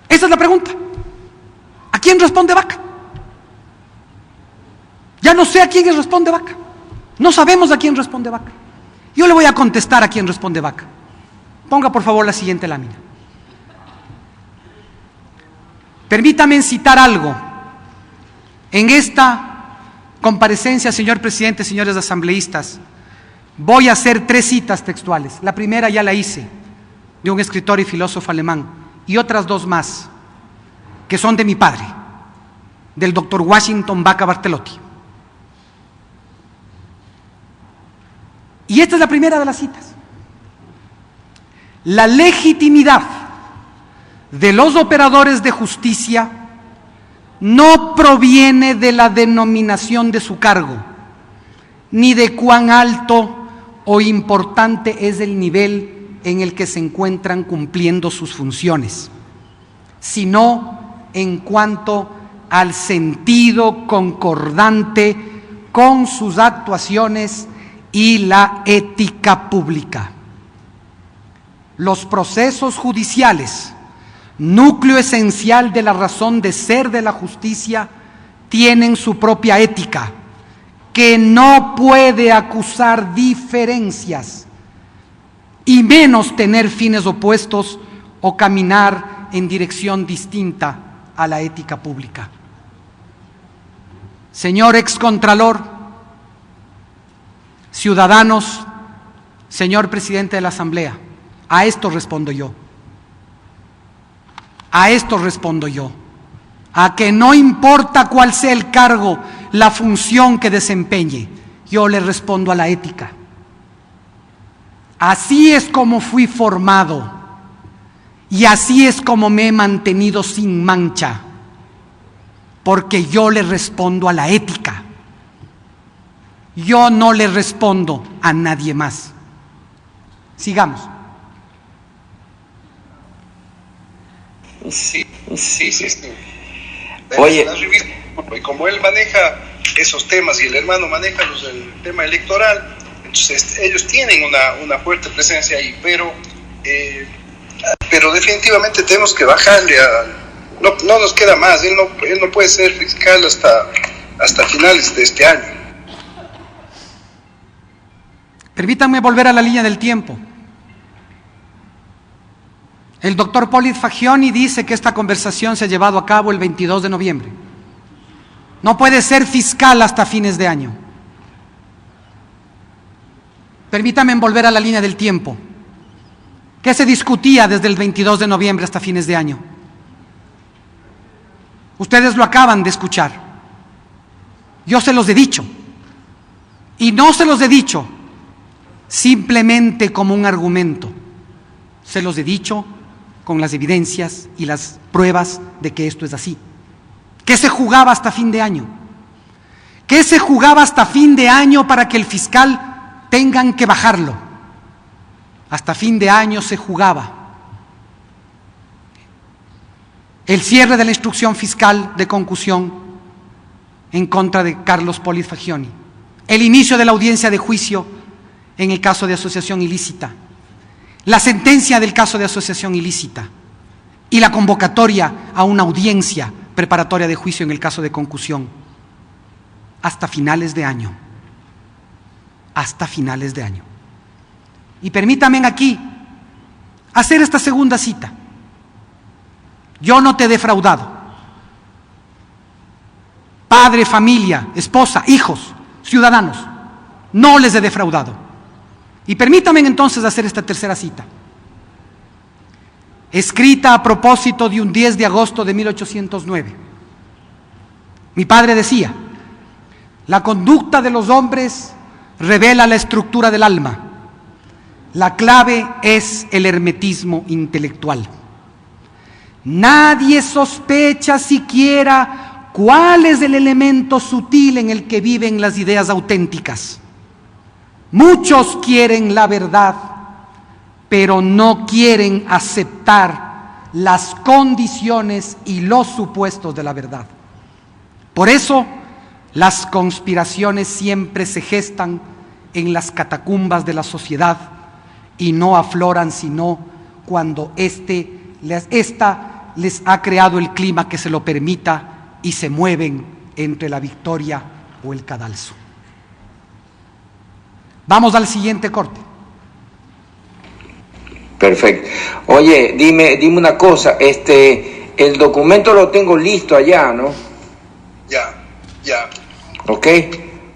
Esa es la pregunta. ¿A quién responde Vaca? Ya no sé a quién responde Vaca. No sabemos a quién responde Vaca. Yo le voy a contestar a quién responde Vaca. Ponga por favor la siguiente lámina. Permítame citar algo. En esta comparecencia, señor presidente, señores asambleístas, voy a hacer 3 citas textuales. La primera ya la hice, de un escritor y filósofo alemán, y otras 2 más, que son de mi padre, del doctor Washington Vaca Bartheloti. Y esta es la primera de las citas. La legitimidad de los operadores de justicia no proviene de la denominación de su cargo, ni de cuán alto o importante es el nivel en el que se encuentran cumpliendo sus funciones, sino en cuanto al sentido concordante con sus actuaciones y la ética pública. Los procesos judiciales, núcleo esencial de la razón de ser de la justicia, tienen su propia ética, que no puede acusar diferencias, y menos tener fines opuestos o caminar en dirección distinta a la ética pública. Señor excontralor, ciudadanos, señor presidente de la Asamblea, a esto respondo yo. A esto respondo yo. A que no importa cuál sea el cargo, la función que desempeñe, yo le respondo a la ética. Así es como fui formado y así es como me he mantenido sin mancha, porque yo le respondo a la ética. Yo no le respondo a nadie más. Sigamos. Sí. Oye, y como él maneja esos temas y el hermano maneja los del tema electoral, entonces ellos tienen una fuerte presencia ahí, pero definitivamente tenemos que bajarle no nos queda más. Él no puede ser fiscal hasta finales de este año. Permítanme volver a la línea del tiempo. El doctor Polit Fagioni dice que esta conversación se ha llevado a cabo el 22 de noviembre. No puede ser fiscal hasta fines de año. Permítame volver a la línea del tiempo. ¿Qué se discutía desde el 22 de noviembre hasta fines de año? Ustedes lo acaban de escuchar. Yo se los he dicho. Y no se los he dicho simplemente como un argumento. Se los he dicho con las evidencias y las pruebas de que esto es así. ¿Qué se jugaba hasta fin de año? ¿Qué se jugaba hasta fin de año para que el fiscal tengan que bajarlo? Hasta fin de año se jugaba el cierre de la instrucción fiscal de concusión en contra de Carlos Polit Fagioni, el inicio de la audiencia de juicio en el caso de asociación ilícita, la sentencia del caso de asociación ilícita y la convocatoria a una audiencia preparatoria de juicio en el caso de concusión hasta finales de año. Hasta finales de año. Y permítame aquí hacer esta segunda cita. Yo no te he defraudado. Padre, familia, esposa, hijos, ciudadanos, no les he defraudado. Y permítame entonces hacer esta tercera cita. Escrita a propósito de un 10 de agosto de 1809. Mi padre decía: la conducta de los hombres revela la estructura del alma. La clave es el hermetismo intelectual. Nadie sospecha siquiera cuál es el elemento sutil en el que viven las ideas auténticas. Muchos quieren la verdad, pero no quieren aceptar las condiciones y los supuestos de la verdad. Por eso, las conspiraciones siempre se gestan en las catacumbas de la sociedad y no afloran sino cuando esta les ha creado el clima que se lo permita y se mueven entre la victoria o el cadalso. Vamos al siguiente corte. Perfecto. Oye, dime una cosa, el documento lo tengo listo allá, ¿no? Ya. Ok,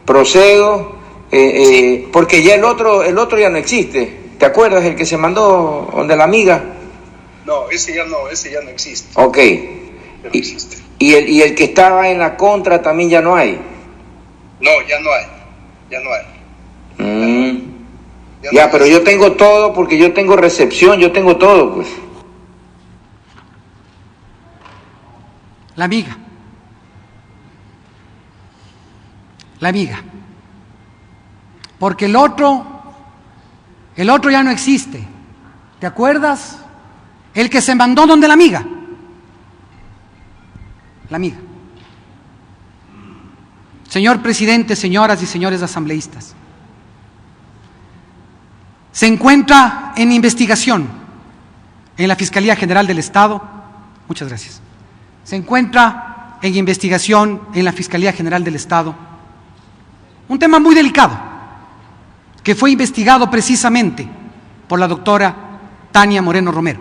procedo, sí. Porque ya el otro ya no existe. ¿Te acuerdas el que se mandó donde la amiga? No, ese ya no existe. Ok. Ya no existe. ¿Y el que estaba en la contra también ya no hay? No, ya no hay. Ya, pero yo tengo todo porque yo tengo recepción, yo tengo todo, pues. La amiga. Porque el otro ya no existe. ¿Te acuerdas? El que se mandó donde la amiga. La amiga. Señor presidente, señoras y señores asambleístas, se encuentra en investigación en la Fiscalía General del Estado. Muchas gracias. Se encuentra en investigación en la Fiscalía General del Estado un tema muy delicado que fue investigado precisamente por la doctora Tania Moreno Romero.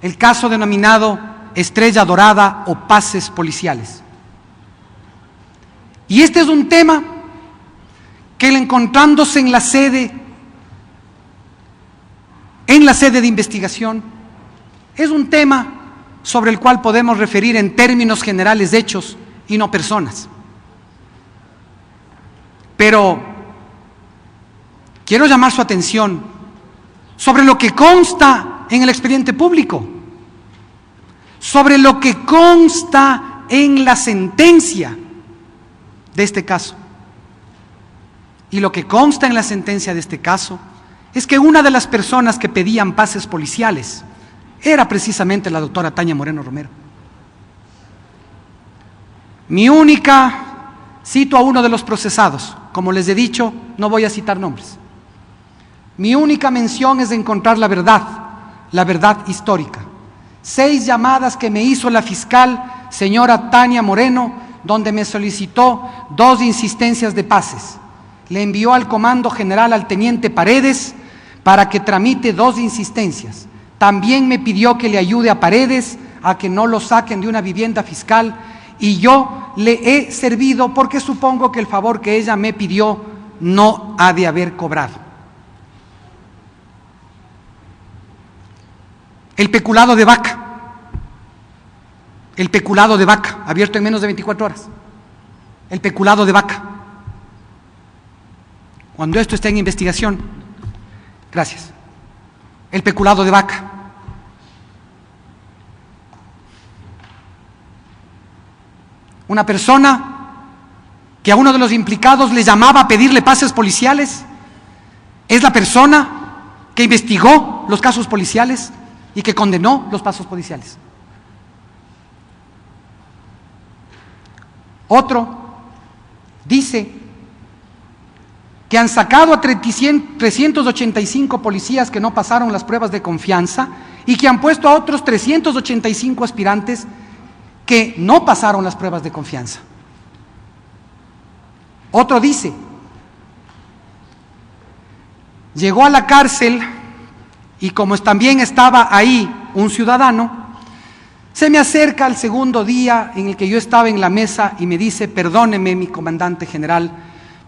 El caso denominado Estrella Dorada o pases policiales. Y este es un tema que, encontrándose en la sede de investigación, es un tema sobre el cual podemos referir en términos generales hechos y no personas. Pero quiero llamar su atención sobre lo que consta en el expediente público, sobre lo que consta en la sentencia de este caso. Y lo que consta en la sentencia de este caso es que una de las personas que pedían pases policiales era precisamente la doctora Tania Moreno Romero. Cito a uno de los procesados, como les he dicho, no voy a citar nombres. Mi única mención es de encontrar la verdad histórica. 6 llamadas que me hizo la fiscal, señora Tania Moreno, donde me solicitó 2 insistencias de pases. Le envió al Comando General al teniente Paredes para que tramite 2 insistencias. También me pidió que le ayude a Paredes a que no lo saquen de una vivienda fiscal, y yo le he servido porque supongo que el favor que ella me pidió no ha de haber cobrado. El peculado de vaca, abierto en menos de 24 horas. El peculado de vaca. Cuando esto está en investigación, gracias. El peculado de vaca. Una persona que a uno de los implicados le llamaba a pedirle pases policiales es la persona que investigó los casos policiales y que condenó los pasos policiales. Otro dice que han sacado a 385 policías que no pasaron las pruebas de confianza y que han puesto a otros 385 aspirantes que no pasaron las pruebas de confianza. Otro dice, llegó a la cárcel y como también estaba ahí un ciudadano, se me acerca al segundo día en el que yo estaba en la mesa y me dice, perdóneme mi comandante general,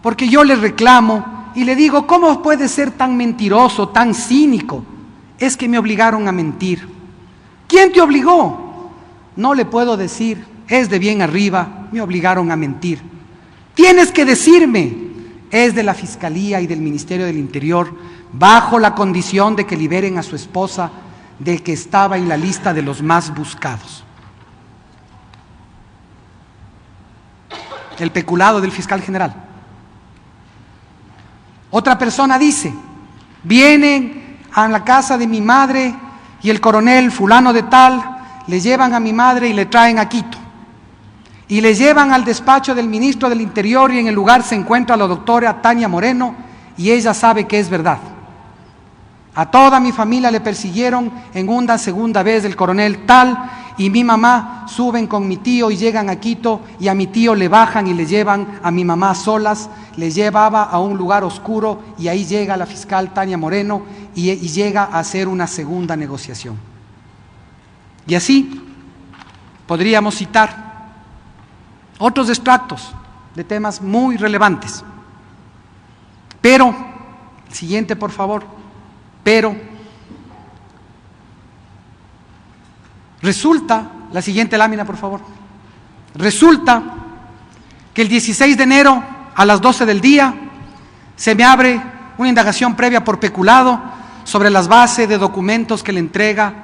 porque yo le reclamo y le digo, ¿cómo puede ser tan mentiroso, tan cínico? Es que me obligaron a mentir. ¿Quién te obligó? No le puedo decir, es de bien arriba, me obligaron a mentir. Tienes que decirme, es de la Fiscalía y del Ministerio del Interior, bajo la condición de que liberen a su esposa del que estaba en la lista de los más buscados. El peculado del fiscal general. Otra persona dice, vienen a la casa de mi madre y el coronel fulano de tal, le llevan a mi madre y le traen a Quito. Y le llevan al despacho del ministro del Interior y en el lugar se encuentra la doctora Tania Moreno y ella sabe que es verdad. A toda mi familia le persiguieron en una segunda vez el coronel tal y mi mamá suben con mi tío y llegan a Quito y a mi tío le bajan y le llevan a mi mamá solas, le llevaba a un lugar oscuro y ahí llega la fiscal Tania Moreno y llega a hacer una segunda negociación. Y así podríamos citar otros extractos de temas muy relevantes. Pero, siguiente por favor, pero resulta, la siguiente lámina por favor, resulta que el 16 de enero a las 12 del día se me abre una indagación previa por peculado sobre las bases de documentos que le entrega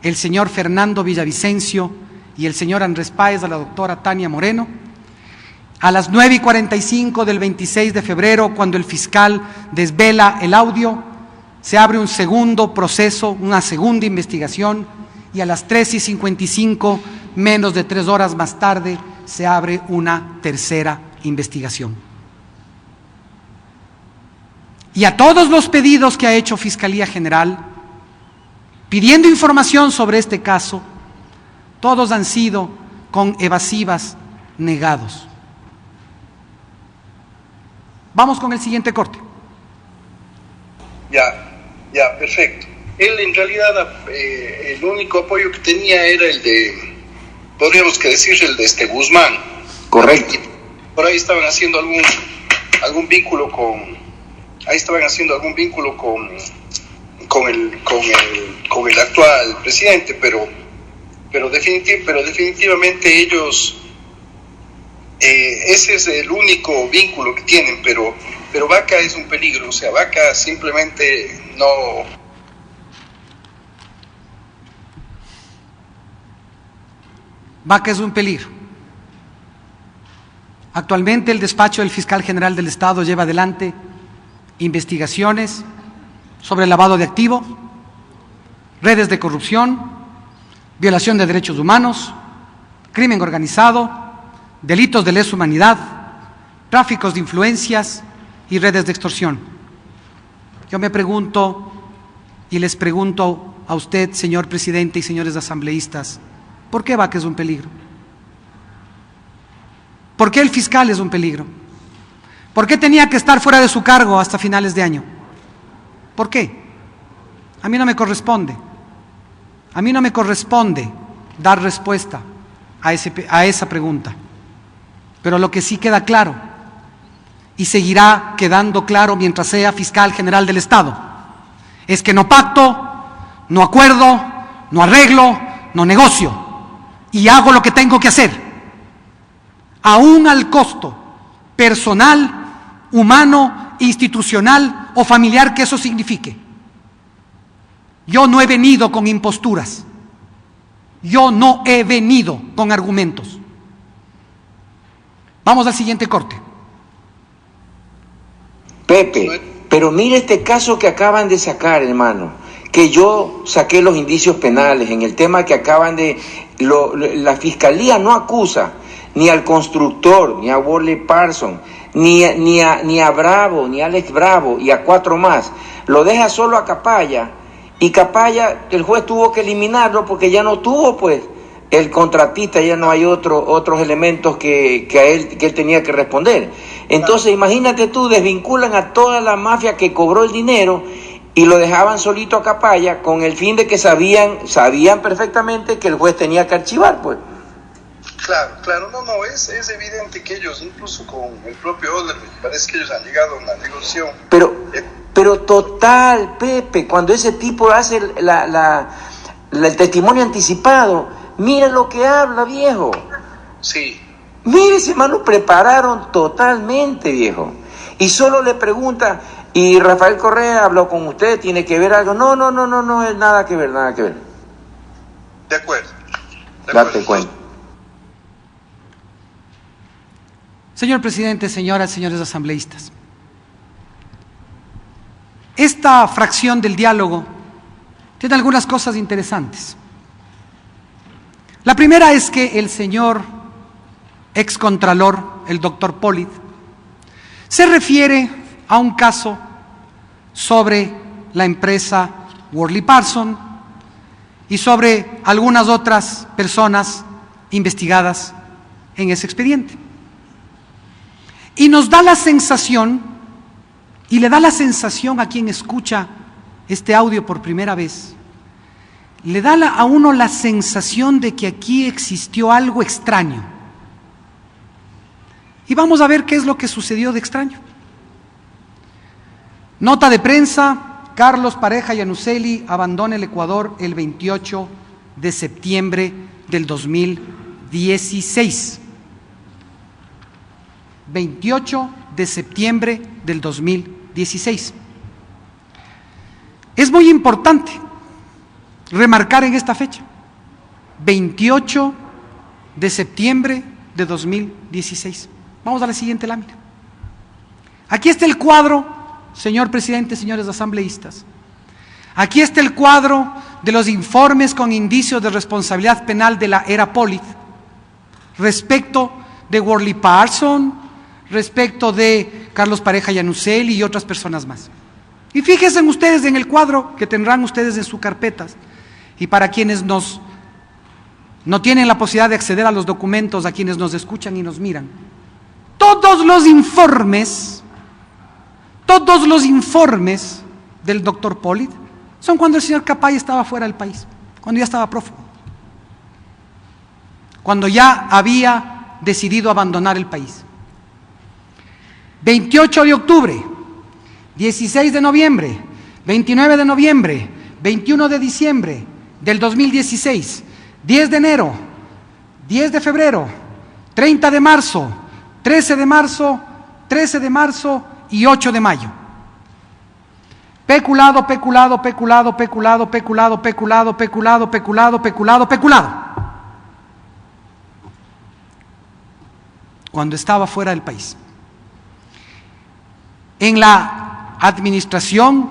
el señor Fernando Villavicencio y el señor Andrés Páez a la doctora Tania Moreno. A las 9:45 del 26 de febrero, cuando el fiscal desvela el audio, se abre un segundo proceso, una segunda investigación, y a las 13:55, menos de 3 horas más tarde, se abre una tercera investigación. Y a todos los pedidos que ha hecho Fiscalía General, pidiendo información sobre este caso, todos han sido con evasivas negados. Vamos con el siguiente corte. Ya, perfecto. Él en realidad el único apoyo que tenía era el de, podríamos que decir, el de Guzmán. Correcto. Por ahí estaban haciendo algún vínculo con, con el actual presidente, pero definitivamente ellos, ese es el único vínculo que tienen, pero Vaca es un peligro, o sea, Vaca simplemente no... Vaca es un peligro. Actualmente el despacho del fiscal general del Estado lleva adelante investigaciones sobre lavado de activos, redes de corrupción, violación de derechos humanos, crimen organizado, delitos de lesa humanidad, tráficos de influencias y redes de extorsión. Yo me pregunto y les pregunto a usted, señor presidente y señores asambleístas, ¿por qué Vaca es un peligro? ¿Por qué el fiscal es un peligro? ¿Por qué tenía que estar fuera de su cargo hasta finales de año? ¿Por qué? A mí no me corresponde. A mí no me corresponde dar respuesta a esa pregunta. Pero lo que sí queda claro, y seguirá quedando claro mientras sea fiscal general del Estado, es que no pacto, no acuerdo, no arreglo, no negocio, y hago lo que tengo que hacer, aún al costo personal, humano, institucional o familiar que eso signifique. Yo no he venido con imposturas, yo no he venido con argumentos. Vamos al siguiente corte. Pepe, pero mire este caso que acaban de sacar, hermano, que yo saqué los indicios penales en el tema que acaban de... la fiscalía no acusa ni al constructor, ni a Wally Parson, ni a Bravo, ni a Alex Bravo y a 4 más. Lo deja solo a Capaya, y Capaya, el juez tuvo que eliminarlo porque ya no tuvo, pues, el contratista, ya no hay otros elementos que él tenía que responder. Entonces, imagínate tú, desvinculan a toda la mafia que cobró el dinero y lo dejaban solito a Capaya con el fin de que sabían perfectamente que el juez tenía que archivar, pues. Claro, no, es evidente que ellos, incluso con el propio Odebrecht, parece que ellos han llegado a una negociación. Pero total, Pepe, cuando ese tipo hace el testimonio anticipado, mira lo que habla, viejo. Sí. Mire, ese hermano, prepararon totalmente, viejo. Y solo le pregunta, ¿y Rafael Correa habló con usted? ¿Tiene que ver algo? No, es nada que ver. De acuerdo. Date cuenta. Señor presidente, señoras y señores asambleístas, esta fracción del diálogo tiene algunas cosas interesantes. La primera es que el señor excontralor, el doctor Pollitt, se refiere a un caso sobre la empresa Worley Parsons y sobre algunas otras personas investigadas en ese expediente. Y nos da la sensación, y le da la sensación a quien escucha este audio por primera vez, le da a uno la sensación de que aquí existió algo extraño. Y vamos a ver qué es lo que sucedió de extraño. Nota de prensa: Carlos Pareja Yanuseli abandona el Ecuador el 28 de septiembre del 2016. 28 de septiembre del 2016. Es muy importante remarcar en esta fecha, 28 de septiembre de 2016. Vamos a la siguiente lámina. Aquí está el cuadro, señor presidente, señores asambleístas. Aquí está el cuadro de los informes con indicios de responsabilidad penal de la era Pollitt respecto de Worley Parsons, respecto de Carlos Pareja Yanuseli y otras personas más. Y fíjense ustedes en el cuadro que tendrán ustedes en sus carpetas, y para quienes no tienen la posibilidad de acceder a los documentos, a quienes nos escuchan y nos miran, todos los informes del doctor Pollitt son cuando el señor Capaya estaba fuera del país, cuando ya estaba prófugo, cuando ya había decidido abandonar el país. 28 de octubre, 16 de noviembre, 29 de noviembre, 21 de diciembre del 2016, 10 de enero, 10 de febrero, 30 de marzo, 13 de marzo, 13 de marzo y 8 de mayo. Peculado. Cuando estaba fuera del país. En la administración,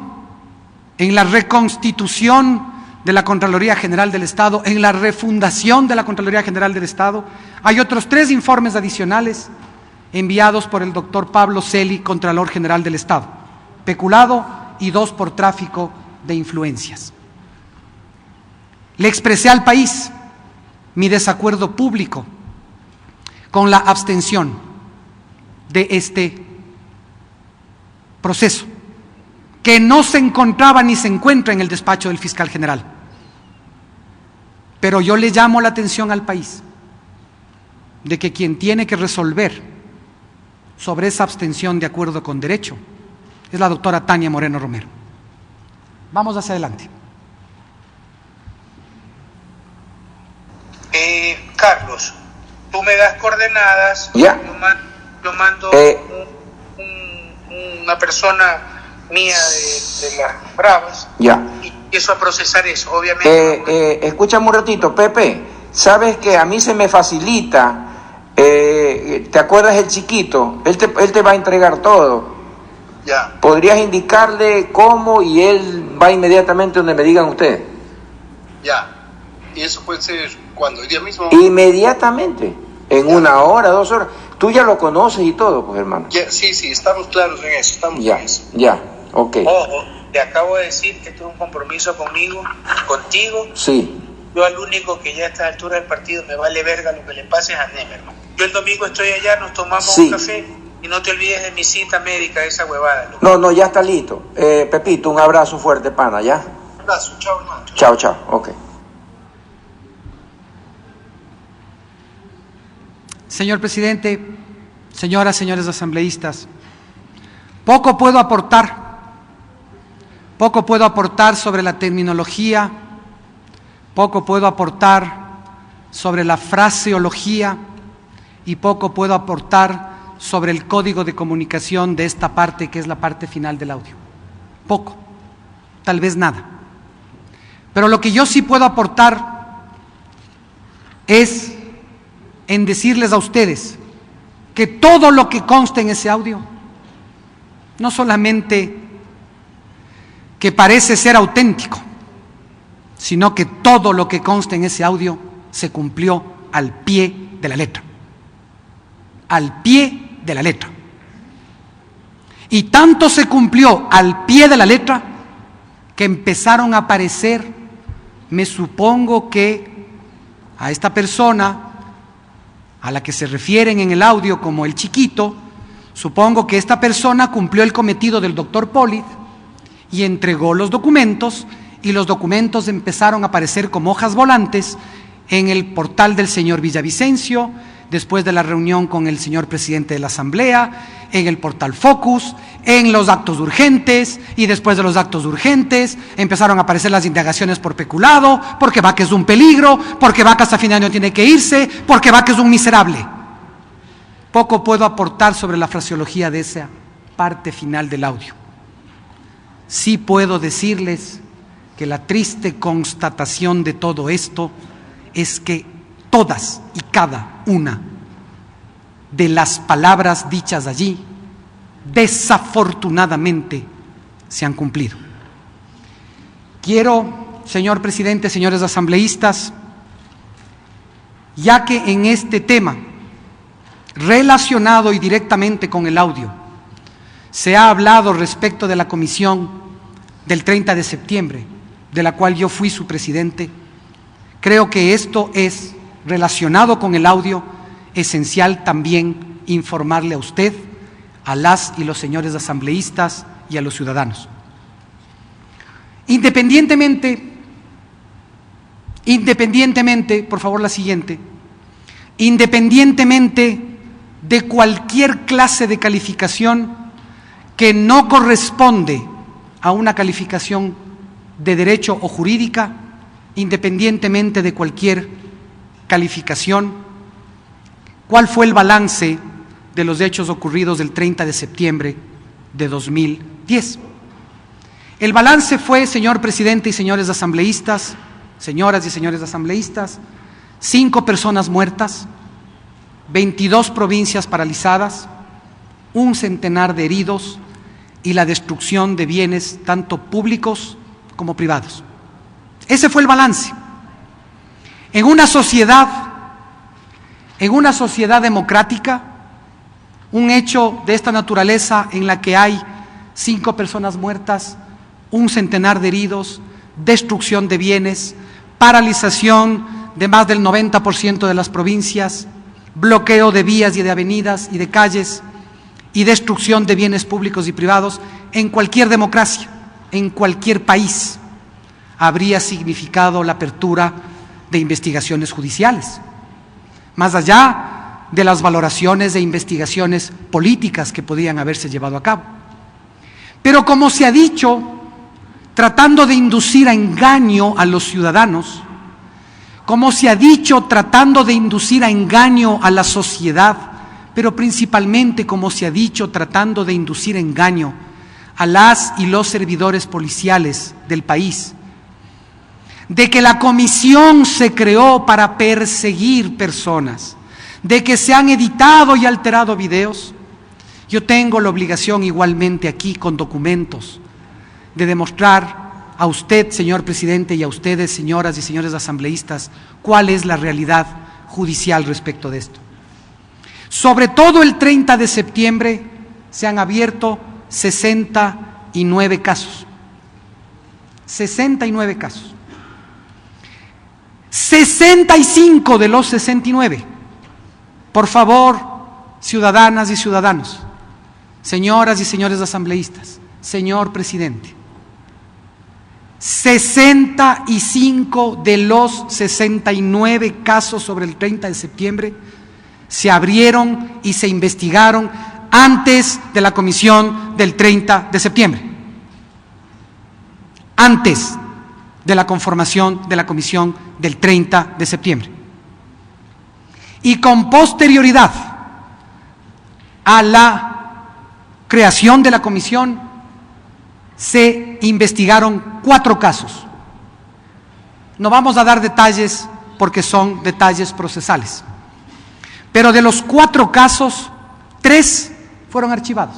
en la reconstitución de la Contraloría General del Estado, en la refundación de la Contraloría General del Estado, hay otros 3 informes adicionales enviados por el doctor Pablo Celi, Contralor General del Estado, peculado, y 2 por tráfico de influencias. Le expresé al país mi desacuerdo público con la abstención de este proceso, que no se encontraba ni se encuentra en el despacho del fiscal general. Pero yo le llamo la atención al país de que quien tiene que resolver sobre esa abstención de acuerdo con derecho es la doctora Tania Moreno Romero. Vamos hacia adelante. Carlos, tú me das coordenadas, ya. Yo mando una persona mía de las Bravas, ya. Y empiezo a procesar eso, obviamente. Escúchame un ratito, Pepe, sabes que a mí se me facilita, ¿te acuerdas el chiquito? Él te va a entregar todo. Ya. ¿Podrías indicarle cómo y él va inmediatamente donde me digan ustedes? Ya. ¿Y eso puede ser cuándo? ¿El día mismo? Inmediatamente, en 1 hora, 2 horas. Tú ya lo conoces y todo, pues, hermano. Ya, sí, estamos claros en eso, Ya, ok. Ojo, te acabo de decir que tuve un compromiso contigo. Sí. Yo al único que ya a esta altura del partido me vale verga lo que le pase es a Nemerman. Yo el domingo estoy allá, nos tomamos un café y no te olvides de mi cita médica, esa huevada. No, ya está listo. Pepito, un abrazo fuerte, pana, ¿ya? Un abrazo, chao, hermano. Chao, ok. Señor presidente, señoras, señores asambleístas, poco puedo aportar sobre la terminología, poco puedo aportar sobre la fraseología y poco puedo aportar sobre el código de comunicación de esta parte que es la parte final del audio. Poco, tal vez nada. Pero lo que yo sí puedo aportar es en decirles a ustedes que todo lo que consta en ese audio, no solamente que parece ser auténtico, sino que todo lo que consta en ese audio se cumplió al pie de la letra. Al pie de la letra. Y tanto se cumplió al pie de la letra que empezaron a aparecer, me supongo que a esta persona a la que se refieren en el audio como el chiquito, supongo que esta persona cumplió el cometido del doctor Pollitt y entregó los documentos, y los documentos empezaron a aparecer como hojas volantes en el portal del señor Villavicencio, después de la reunión con el señor presidente de la Asamblea, en el portal Focus, en los actos urgentes, y después de los actos urgentes empezaron a aparecer las indagaciones por peculado, porque Vaca es un peligro, porque Vaca hasta fin de año tiene que irse, porque Vaca es un miserable. Poco puedo aportar sobre la fraseología de esa parte final del audio. Sí puedo decirles que la triste constatación de todo esto es que todas y cada una de las palabras dichas allí, desafortunadamente, se han cumplido. Quiero, señor presidente, señores asambleístas, ya que en este tema, relacionado y directamente con el audio, se ha hablado respecto de la comisión del 30 de septiembre, de la cual yo fui su presidente, creo que esto es relacionado con el audio, esencial también informarle a usted, a las y los señores asambleístas y a los ciudadanos. Independientemente, por favor la siguiente, independientemente de cualquier clase de calificación que no corresponde a una calificación de derecho o jurídica, independientemente de cualquier calificación, ¿cuál fue el balance de los hechos ocurridos el 30 de septiembre de 2010? El balance fue, señor presidente y señores asambleístas, señoras y señores asambleístas, 5 personas muertas, 22 provincias paralizadas, 1 centenar de heridos y la destrucción de bienes tanto públicos como privados. Ese fue el balance. En una sociedad democrática, un hecho de esta naturaleza en la que hay 5 personas muertas, 1 centenar de heridos, destrucción de bienes, paralización de más del 90% de las provincias, bloqueo de vías y de avenidas y de calles y destrucción de bienes públicos y privados, en cualquier democracia, en cualquier país, habría significado la apertura de investigaciones judiciales, más allá de las valoraciones e investigaciones políticas que podían haberse llevado a cabo. Pero como se ha dicho, tratando de inducir a engaño a los ciudadanos, como se ha dicho, tratando de inducir a engaño a la sociedad, pero principalmente, como se ha dicho, tratando de inducir engaño a las y los servidores policiales del país, de que la comisión se creó para perseguir personas, de que se han editado y alterado videos, yo tengo la obligación igualmente aquí con documentos de demostrar a usted, señor presidente, y a ustedes, señoras y señores asambleístas, cuál es la realidad judicial respecto de esto. Sobre todo el 30 de septiembre se han abierto 69 casos. 69 casos. 65 de los 69. Por favor, ciudadanas y ciudadanos, señoras y señores asambleístas, señor presidente, 65 de los 69 casos sobre el 30 de septiembre se abrieron y se investigaron antes de la comisión del 30 de septiembre, antes de la conformación de la comisión del 30 de septiembre. Y con posterioridad a la creación de la comisión se investigaron 4 casos. No vamos a dar detalles porque son detalles procesales, pero de los 4 casos, 3 fueron archivados.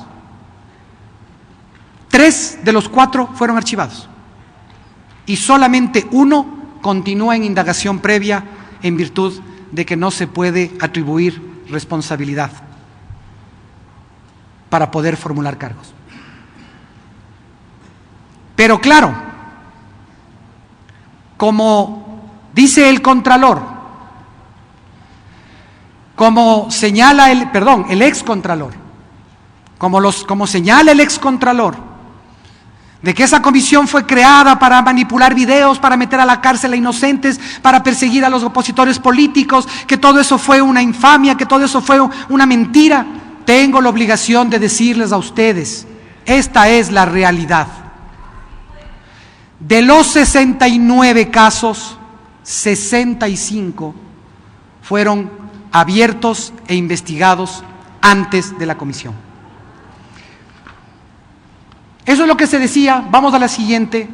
3 de los 4 fueron archivados. Y solamente 1 continúa en indagación previa en virtud de que no se puede atribuir responsabilidad para poder formular cargos. Pero claro, como dice el Contralor, como señala el excontralor, como señala el excontralor, de que esa comisión fue creada para manipular videos, para meter a la cárcel a inocentes, para perseguir a los opositores políticos, que todo eso fue una infamia, que todo eso fue una mentira. Tengo la obligación de decirles a ustedes, esta es la realidad. De los 69 casos, 65 fueron abiertos e investigados antes de la comisión. Eso es lo que se decía. Vamos a la siguiente.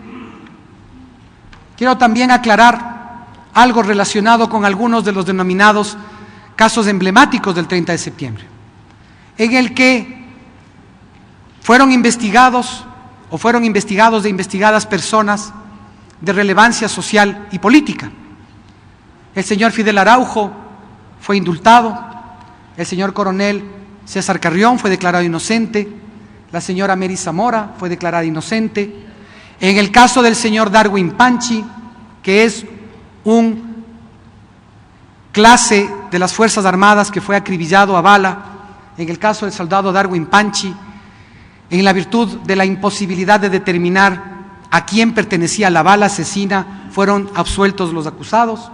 Quiero también aclarar algo relacionado con algunos de los denominados casos emblemáticos del 30 de septiembre, en el que fueron investigados e investigadas personas de relevancia social y política. El señor Fidel Araujo fue indultado, el señor coronel César Carrión fue declarado inocente, la señora Mary Zamora fue declarada inocente. En el caso del señor Darwin Panchi, que es un clase de las Fuerzas Armadas que fue acribillado a bala, en el caso del soldado Darwin Panchi, en la virtud de la imposibilidad de determinar a quién pertenecía la bala asesina, fueron absueltos los acusados.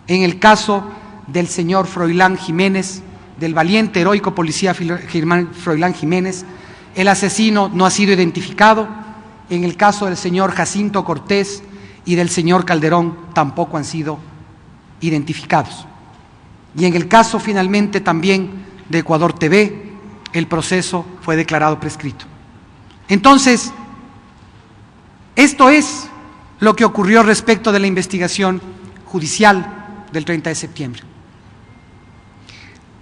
En el caso del señor Froilán Jiménez, del valiente, heroico policía Froilán Jiménez, el asesino no ha sido identificado. En el caso del señor Jacinto Cortés y del señor Calderón tampoco han sido identificados. Y en el caso finalmente también de Ecuador TV, el proceso fue declarado prescrito. Entonces, esto es lo que ocurrió respecto de la investigación judicial del 30 de septiembre.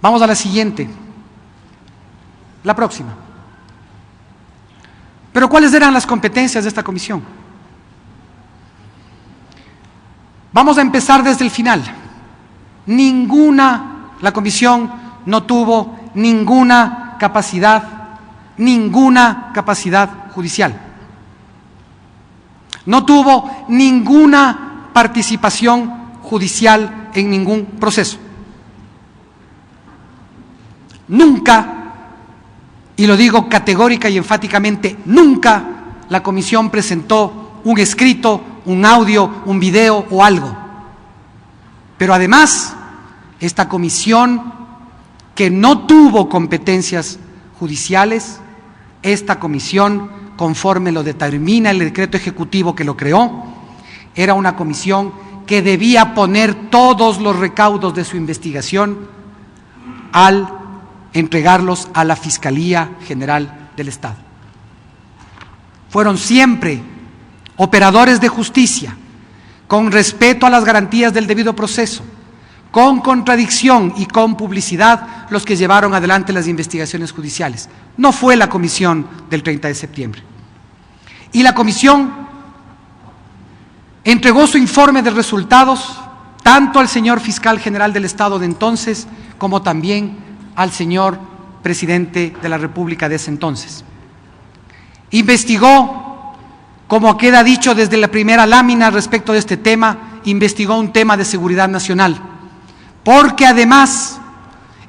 Vamos a la siguiente, la próxima. Pero ¿cuáles eran las competencias de esta comisión? Vamos a empezar desde el final. La comisión no tuvo ninguna capacidad judicial. No tuvo ninguna participación judicial en ningún proceso. Nunca, y lo digo categórica y enfáticamente, nunca la comisión presentó un escrito, un audio, un video o algo. Pero además, esta comisión que no tuvo competencias judiciales, esta comisión, conforme lo determina el decreto ejecutivo que lo creó, era una comisión que debía poner todos los recaudos de su investigación al entregarlos a la Fiscalía General del Estado. Fueron siempre operadores de justicia, con respeto a las garantías del debido proceso, con contradicción y con publicidad, los que llevaron adelante las investigaciones judiciales. No fue la comisión del 30 de septiembre. Y la comisión entregó su informe de resultados tanto al señor fiscal general del Estado de entonces, como también al señor presidente de la República de ese entonces. Investigó, como queda dicho desde la primera lámina respecto de este tema, investigó un tema de seguridad nacional, porque además,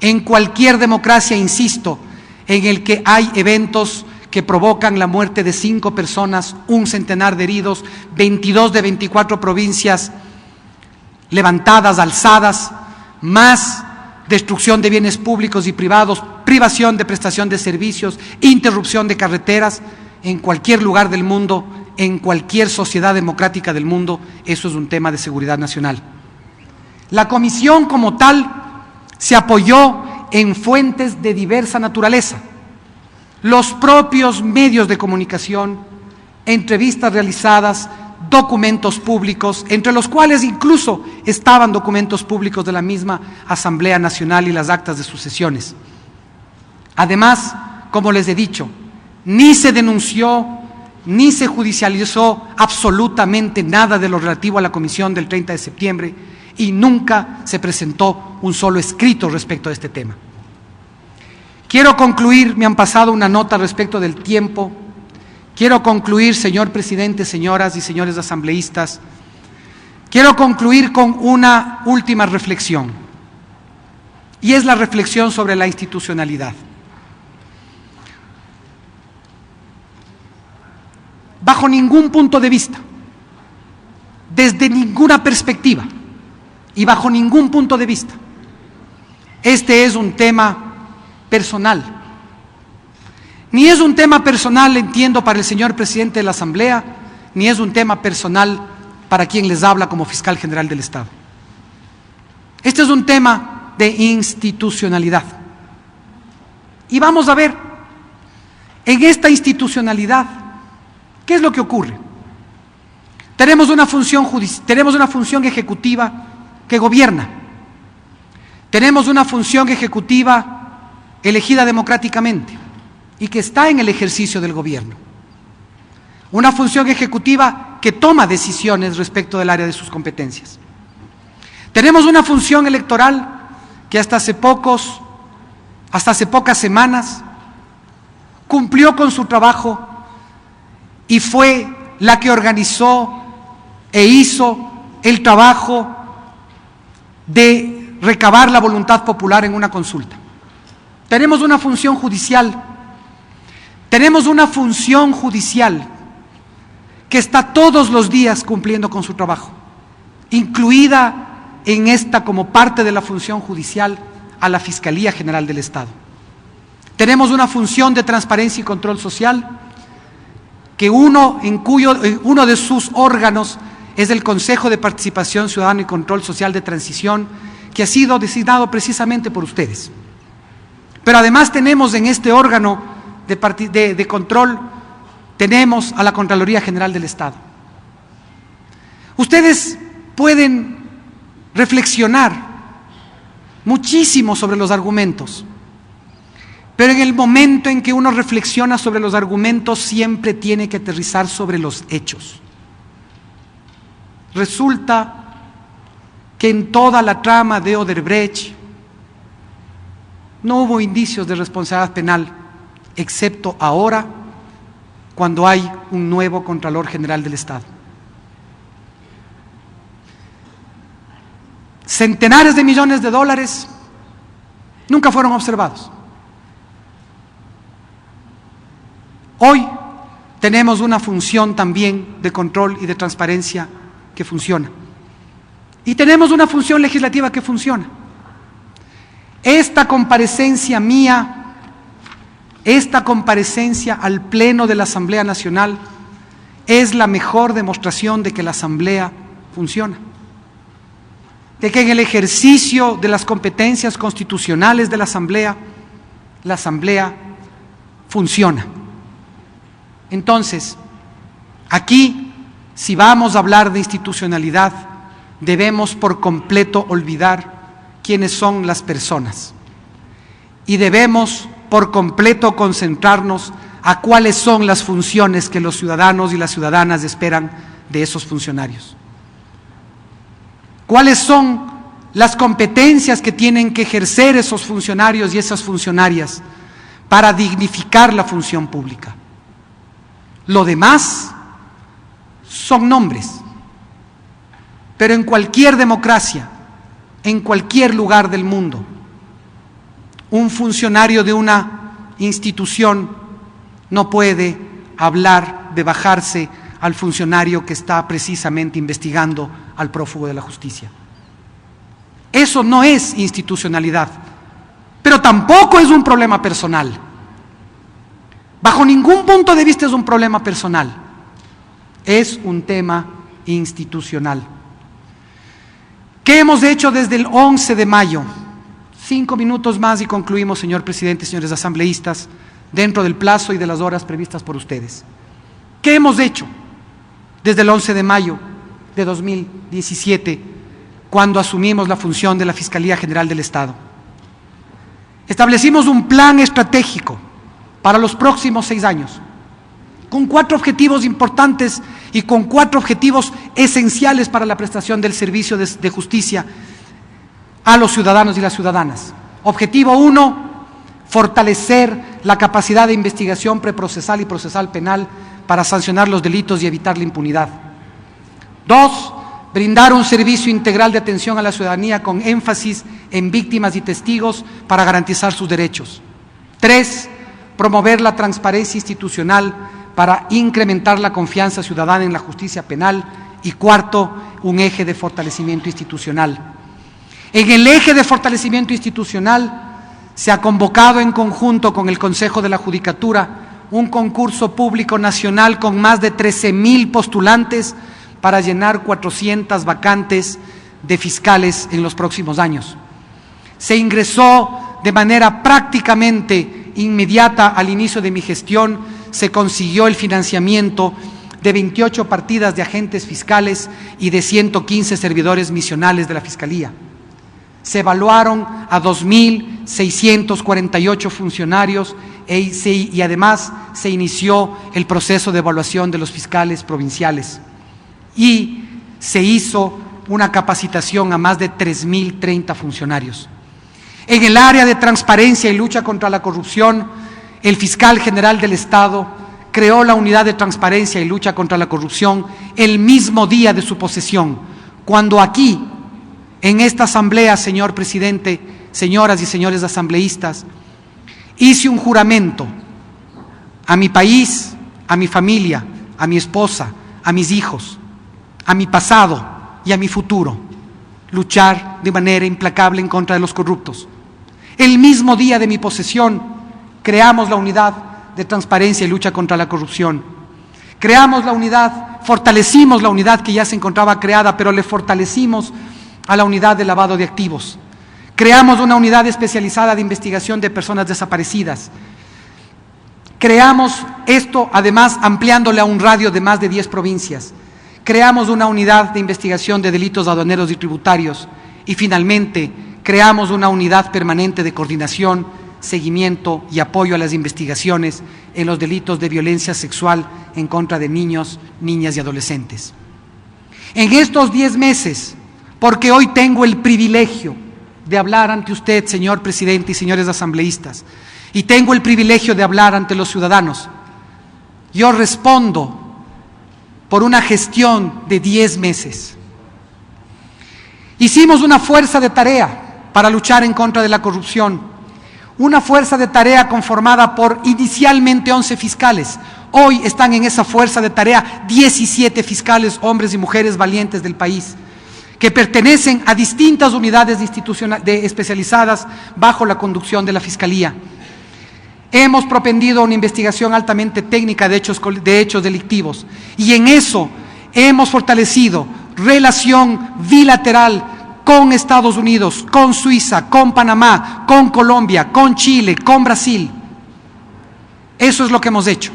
en cualquier democracia, insisto, en el que hay eventos que provocan la muerte de 5 personas, 1 centenar de heridos, 22 de 24 provincias levantadas, alzadas, más destrucción de bienes públicos y privados, privación de prestación de servicios, interrupción de carreteras, en cualquier lugar del mundo, en cualquier sociedad democrática del mundo, eso es un tema de seguridad nacional. La comisión como tal se apoyó en fuentes de diversa naturaleza. Los propios medios de comunicación, entrevistas realizadas, documentos públicos, entre los cuales incluso estaban documentos públicos de la misma Asamblea Nacional y las actas de sus sesiones. Además, como les he dicho, ni se denunció ni se judicializó absolutamente nada de lo relativo a la comisión del 30 de septiembre y nunca se presentó un solo escrito respecto a este tema. Quiero concluir, me han pasado una nota respecto del tiempo. Quiero concluir, señor presidente, señoras y señores asambleístas, quiero concluir con una última reflexión, y es la reflexión sobre la institucionalidad. Bajo ningún punto de vista, desde ninguna perspectiva y bajo ningún punto de vista, este es un tema personal. Ni es un tema personal, entiendo, para el señor presidente de la Asamblea, ni es un tema personal para quien les habla como fiscal general del Estado. Este es un tema de institucionalidad. Y vamos a ver, en esta institucionalidad, ¿qué es lo que ocurre? Tenemos una función ejecutiva que gobierna. Tenemos una función ejecutiva elegida democráticamente y que está en el ejercicio del gobierno. Una función ejecutiva que toma decisiones respecto del área de sus competencias. Tenemos una función electoral que hasta hace pocas semanas cumplió con su trabajo y fue la que organizó e hizo el trabajo de recabar la voluntad popular en una consulta. Tenemos una función judicial. Tenemos una función judicial que está todos los días cumpliendo con su trabajo, incluida en esta como parte de la función judicial a la Fiscalía General del Estado. Tenemos una función de transparencia y control social que uno de sus órganos es el Consejo de Participación Ciudadana y Control Social de Transición, que ha sido designado precisamente por ustedes. Pero además tenemos en este órgano de control, tenemos a la Contraloría General del Estado. Ustedes pueden reflexionar muchísimo sobre los argumentos, pero en el momento en que uno reflexiona sobre los argumentos siempre tiene que aterrizar sobre los hechos. Resulta que en toda la trama de Odebrecht no hubo indicios de responsabilidad penal, excepto ahora, cuando hay un nuevo Contralor General del Estado. Centenares de millones de dólares nunca fueron observados. Hoy tenemos una función también de control y de transparencia que funciona. Y tenemos una función legislativa que funciona. Esta comparecencia mía, esta comparecencia al Pleno de la Asamblea Nacional es la mejor demostración de que la Asamblea funciona. De que en el ejercicio de las competencias constitucionales de la Asamblea funciona. Entonces, aquí, si vamos a hablar de institucionalidad, debemos por completo olvidar quiénes son las personas y debemos por completo concentrarnos a cuáles son las funciones que los ciudadanos y las ciudadanas esperan de esos funcionarios. ¿Cuáles son las competencias que tienen que ejercer esos funcionarios y esas funcionarias para dignificar la función pública? Lo demás son nombres. Pero en cualquier democracia, en cualquier lugar del mundo, un funcionario de una institución no puede hablar de bajarse al funcionario que está precisamente investigando al prófugo de la justicia. Eso no es institucionalidad, pero tampoco es un problema personal. Bajo ningún punto de vista es un problema personal. Es un tema institucional. ¿Qué hemos hecho desde el 11 de mayo? 5 minutos más y concluimos, señor presidente, señores asambleístas, dentro del plazo y de las horas previstas por ustedes. ¿Qué hemos hecho desde el 11 de mayo de 2017, cuando asumimos la función de la Fiscalía General del Estado? Establecimos un plan estratégico para los próximos 6 años, con 4 objetivos importantes y con 4 objetivos esenciales para la prestación del servicio de justicia a los ciudadanos y las ciudadanas. Objetivo 1, fortalecer la capacidad de investigación preprocesal y procesal penal para sancionar los delitos y evitar la impunidad. 2, brindar un servicio integral de atención a la ciudadanía con énfasis en víctimas y testigos para garantizar sus derechos. 3, promover la transparencia institucional para incrementar la confianza ciudadana en la justicia penal. Y 4, un eje de fortalecimiento institucional. En el eje de fortalecimiento institucional se ha convocado en conjunto con el Consejo de la Judicatura un concurso público nacional con más de 13,000 postulantes para llenar 400 vacantes de fiscales en los próximos años. Se ingresó de manera prácticamente inmediata al inicio de mi gestión, se consiguió el financiamiento de 28 partidas de agentes fiscales y de 115 servidores misionales de la Fiscalía. Se evaluaron a 2,648 funcionarios y además se inició el proceso de evaluación de los fiscales provinciales. Y se hizo una capacitación a más de 3,030 funcionarios. En el área de transparencia y lucha contra la corrupción, el fiscal general del Estado creó la unidad de transparencia y lucha contra la corrupción el mismo día de su posesión, cuando aquí, en esta asamblea, señor presidente, señoras y señores asambleístas, hice un juramento a mi país, a mi familia, a mi esposa, a mis hijos, a mi pasado y a mi futuro, luchar de manera implacable en contra de los corruptos. El mismo día de mi posesión creamos la unidad de transparencia y lucha contra la corrupción. Creamos la unidad, fortalecimos la unidad que ya se encontraba creada, pero le fortalecimos a la unidad de lavado de activos. Creamos una unidad especializada de investigación de personas desaparecidas. Creamos esto, además, ampliándole a un radio de más de 10 provincias. Creamos una unidad de investigación de delitos aduaneros y tributarios. Y finalmente, creamos una unidad permanente de coordinación, seguimiento y apoyo a las investigaciones en los delitos de violencia sexual en contra de niños, niñas y adolescentes. En estos 10 meses, porque hoy tengo el privilegio de hablar ante usted, señor presidente y señores asambleístas, y tengo el privilegio de hablar ante los ciudadanos, yo respondo por una gestión de 10 meses. Hicimos una fuerza de tarea para luchar en contra de la corrupción, una fuerza de tarea conformada por inicialmente 11 fiscales. Hoy están en esa fuerza de tarea 17 fiscales, hombres y mujeres valientes del país, que pertenecen a distintas unidades especializadas bajo la conducción de la Fiscalía. Hemos propendido una investigación altamente técnica de hechos delictivos y en eso hemos fortalecido relación bilateral con Estados Unidos, con Suiza, con Panamá, con Colombia, con Chile, con Brasil. Eso es lo que hemos hecho.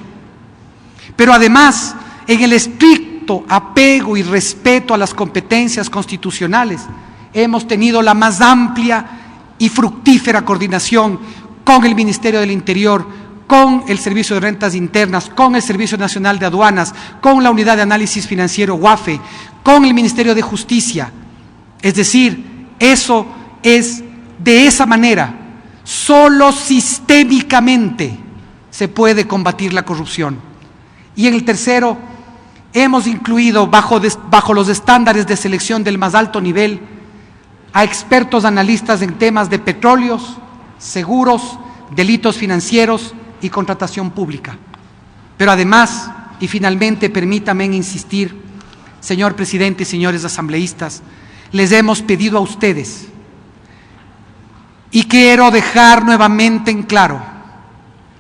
Pero además, en el estricto apego y respeto a las competencias constitucionales, hemos tenido la más amplia y fructífera coordinación con el Ministerio del Interior, con el Servicio de Rentas Internas, con el Servicio Nacional de Aduanas, con la Unidad de Análisis Financiero UAFE, con el Ministerio de Justicia. Es decir, eso es de esa manera, solo sistémicamente se puede combatir la corrupción. Y en el tercero, hemos incluido bajo los estándares de selección del más alto nivel a expertos analistas en temas de petróleos, seguros, delitos financieros y contratación pública. Pero además, y finalmente, permítame insistir, señor presidente y señores asambleístas, les hemos pedido a ustedes, y quiero dejar nuevamente en claro,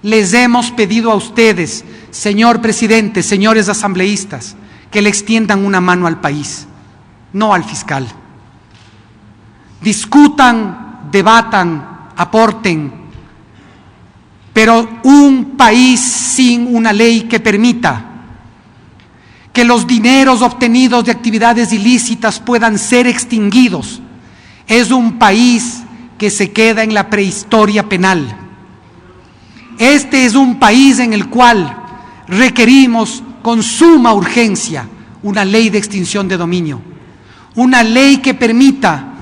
les hemos pedido a ustedes, señor presidente, señores asambleístas, que le extiendan una mano al país, no al fiscal. Discutan, debatan, aporten, pero un país sin una ley que permita que los dineros obtenidos de actividades ilícitas puedan ser extinguidos es un país que se queda en la prehistoria penal. Este es un país en el cual requerimos con suma urgencia una ley de extinción de dominio, una ley que permita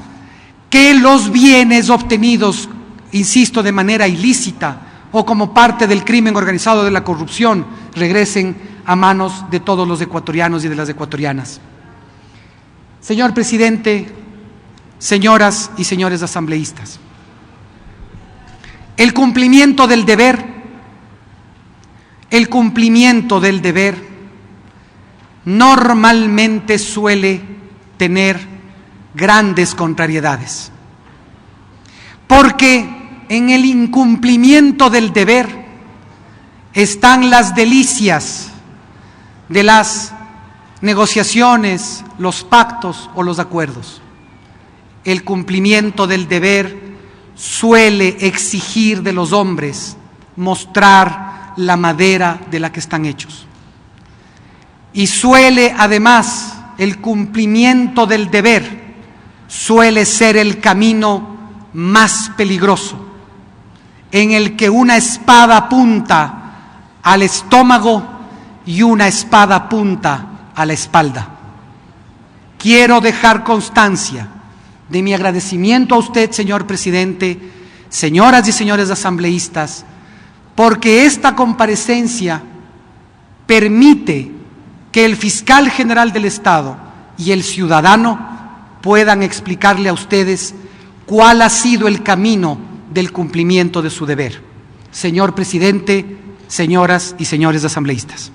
que los bienes obtenidos, insisto, de manera ilícita o como parte del crimen organizado de la corrupción, regresen a manos de todos los ecuatorianos y de las ecuatorianas. Señor presidente, señoras y señores asambleístas, el cumplimiento del deber normalmente suele tener grandes contrariedades, porque en el incumplimiento del deber están las delicias de las negociaciones, los pactos o los acuerdos. El cumplimiento del deber suele exigir de los hombres mostrar la madera de la que están hechos. Y suele, además, el cumplimiento del deber suele ser el camino más peligroso, en el que una espada apunta al estómago y una espada apunta a la espalda. Quiero dejar constancia de mi agradecimiento a usted, señor presidente, señoras y señores asambleístas, porque esta comparecencia permite que el fiscal general del Estado y el ciudadano puedan explicarle a ustedes cuál ha sido el camino del cumplimiento de su deber. Señor presidente, señoras y señores asambleístas.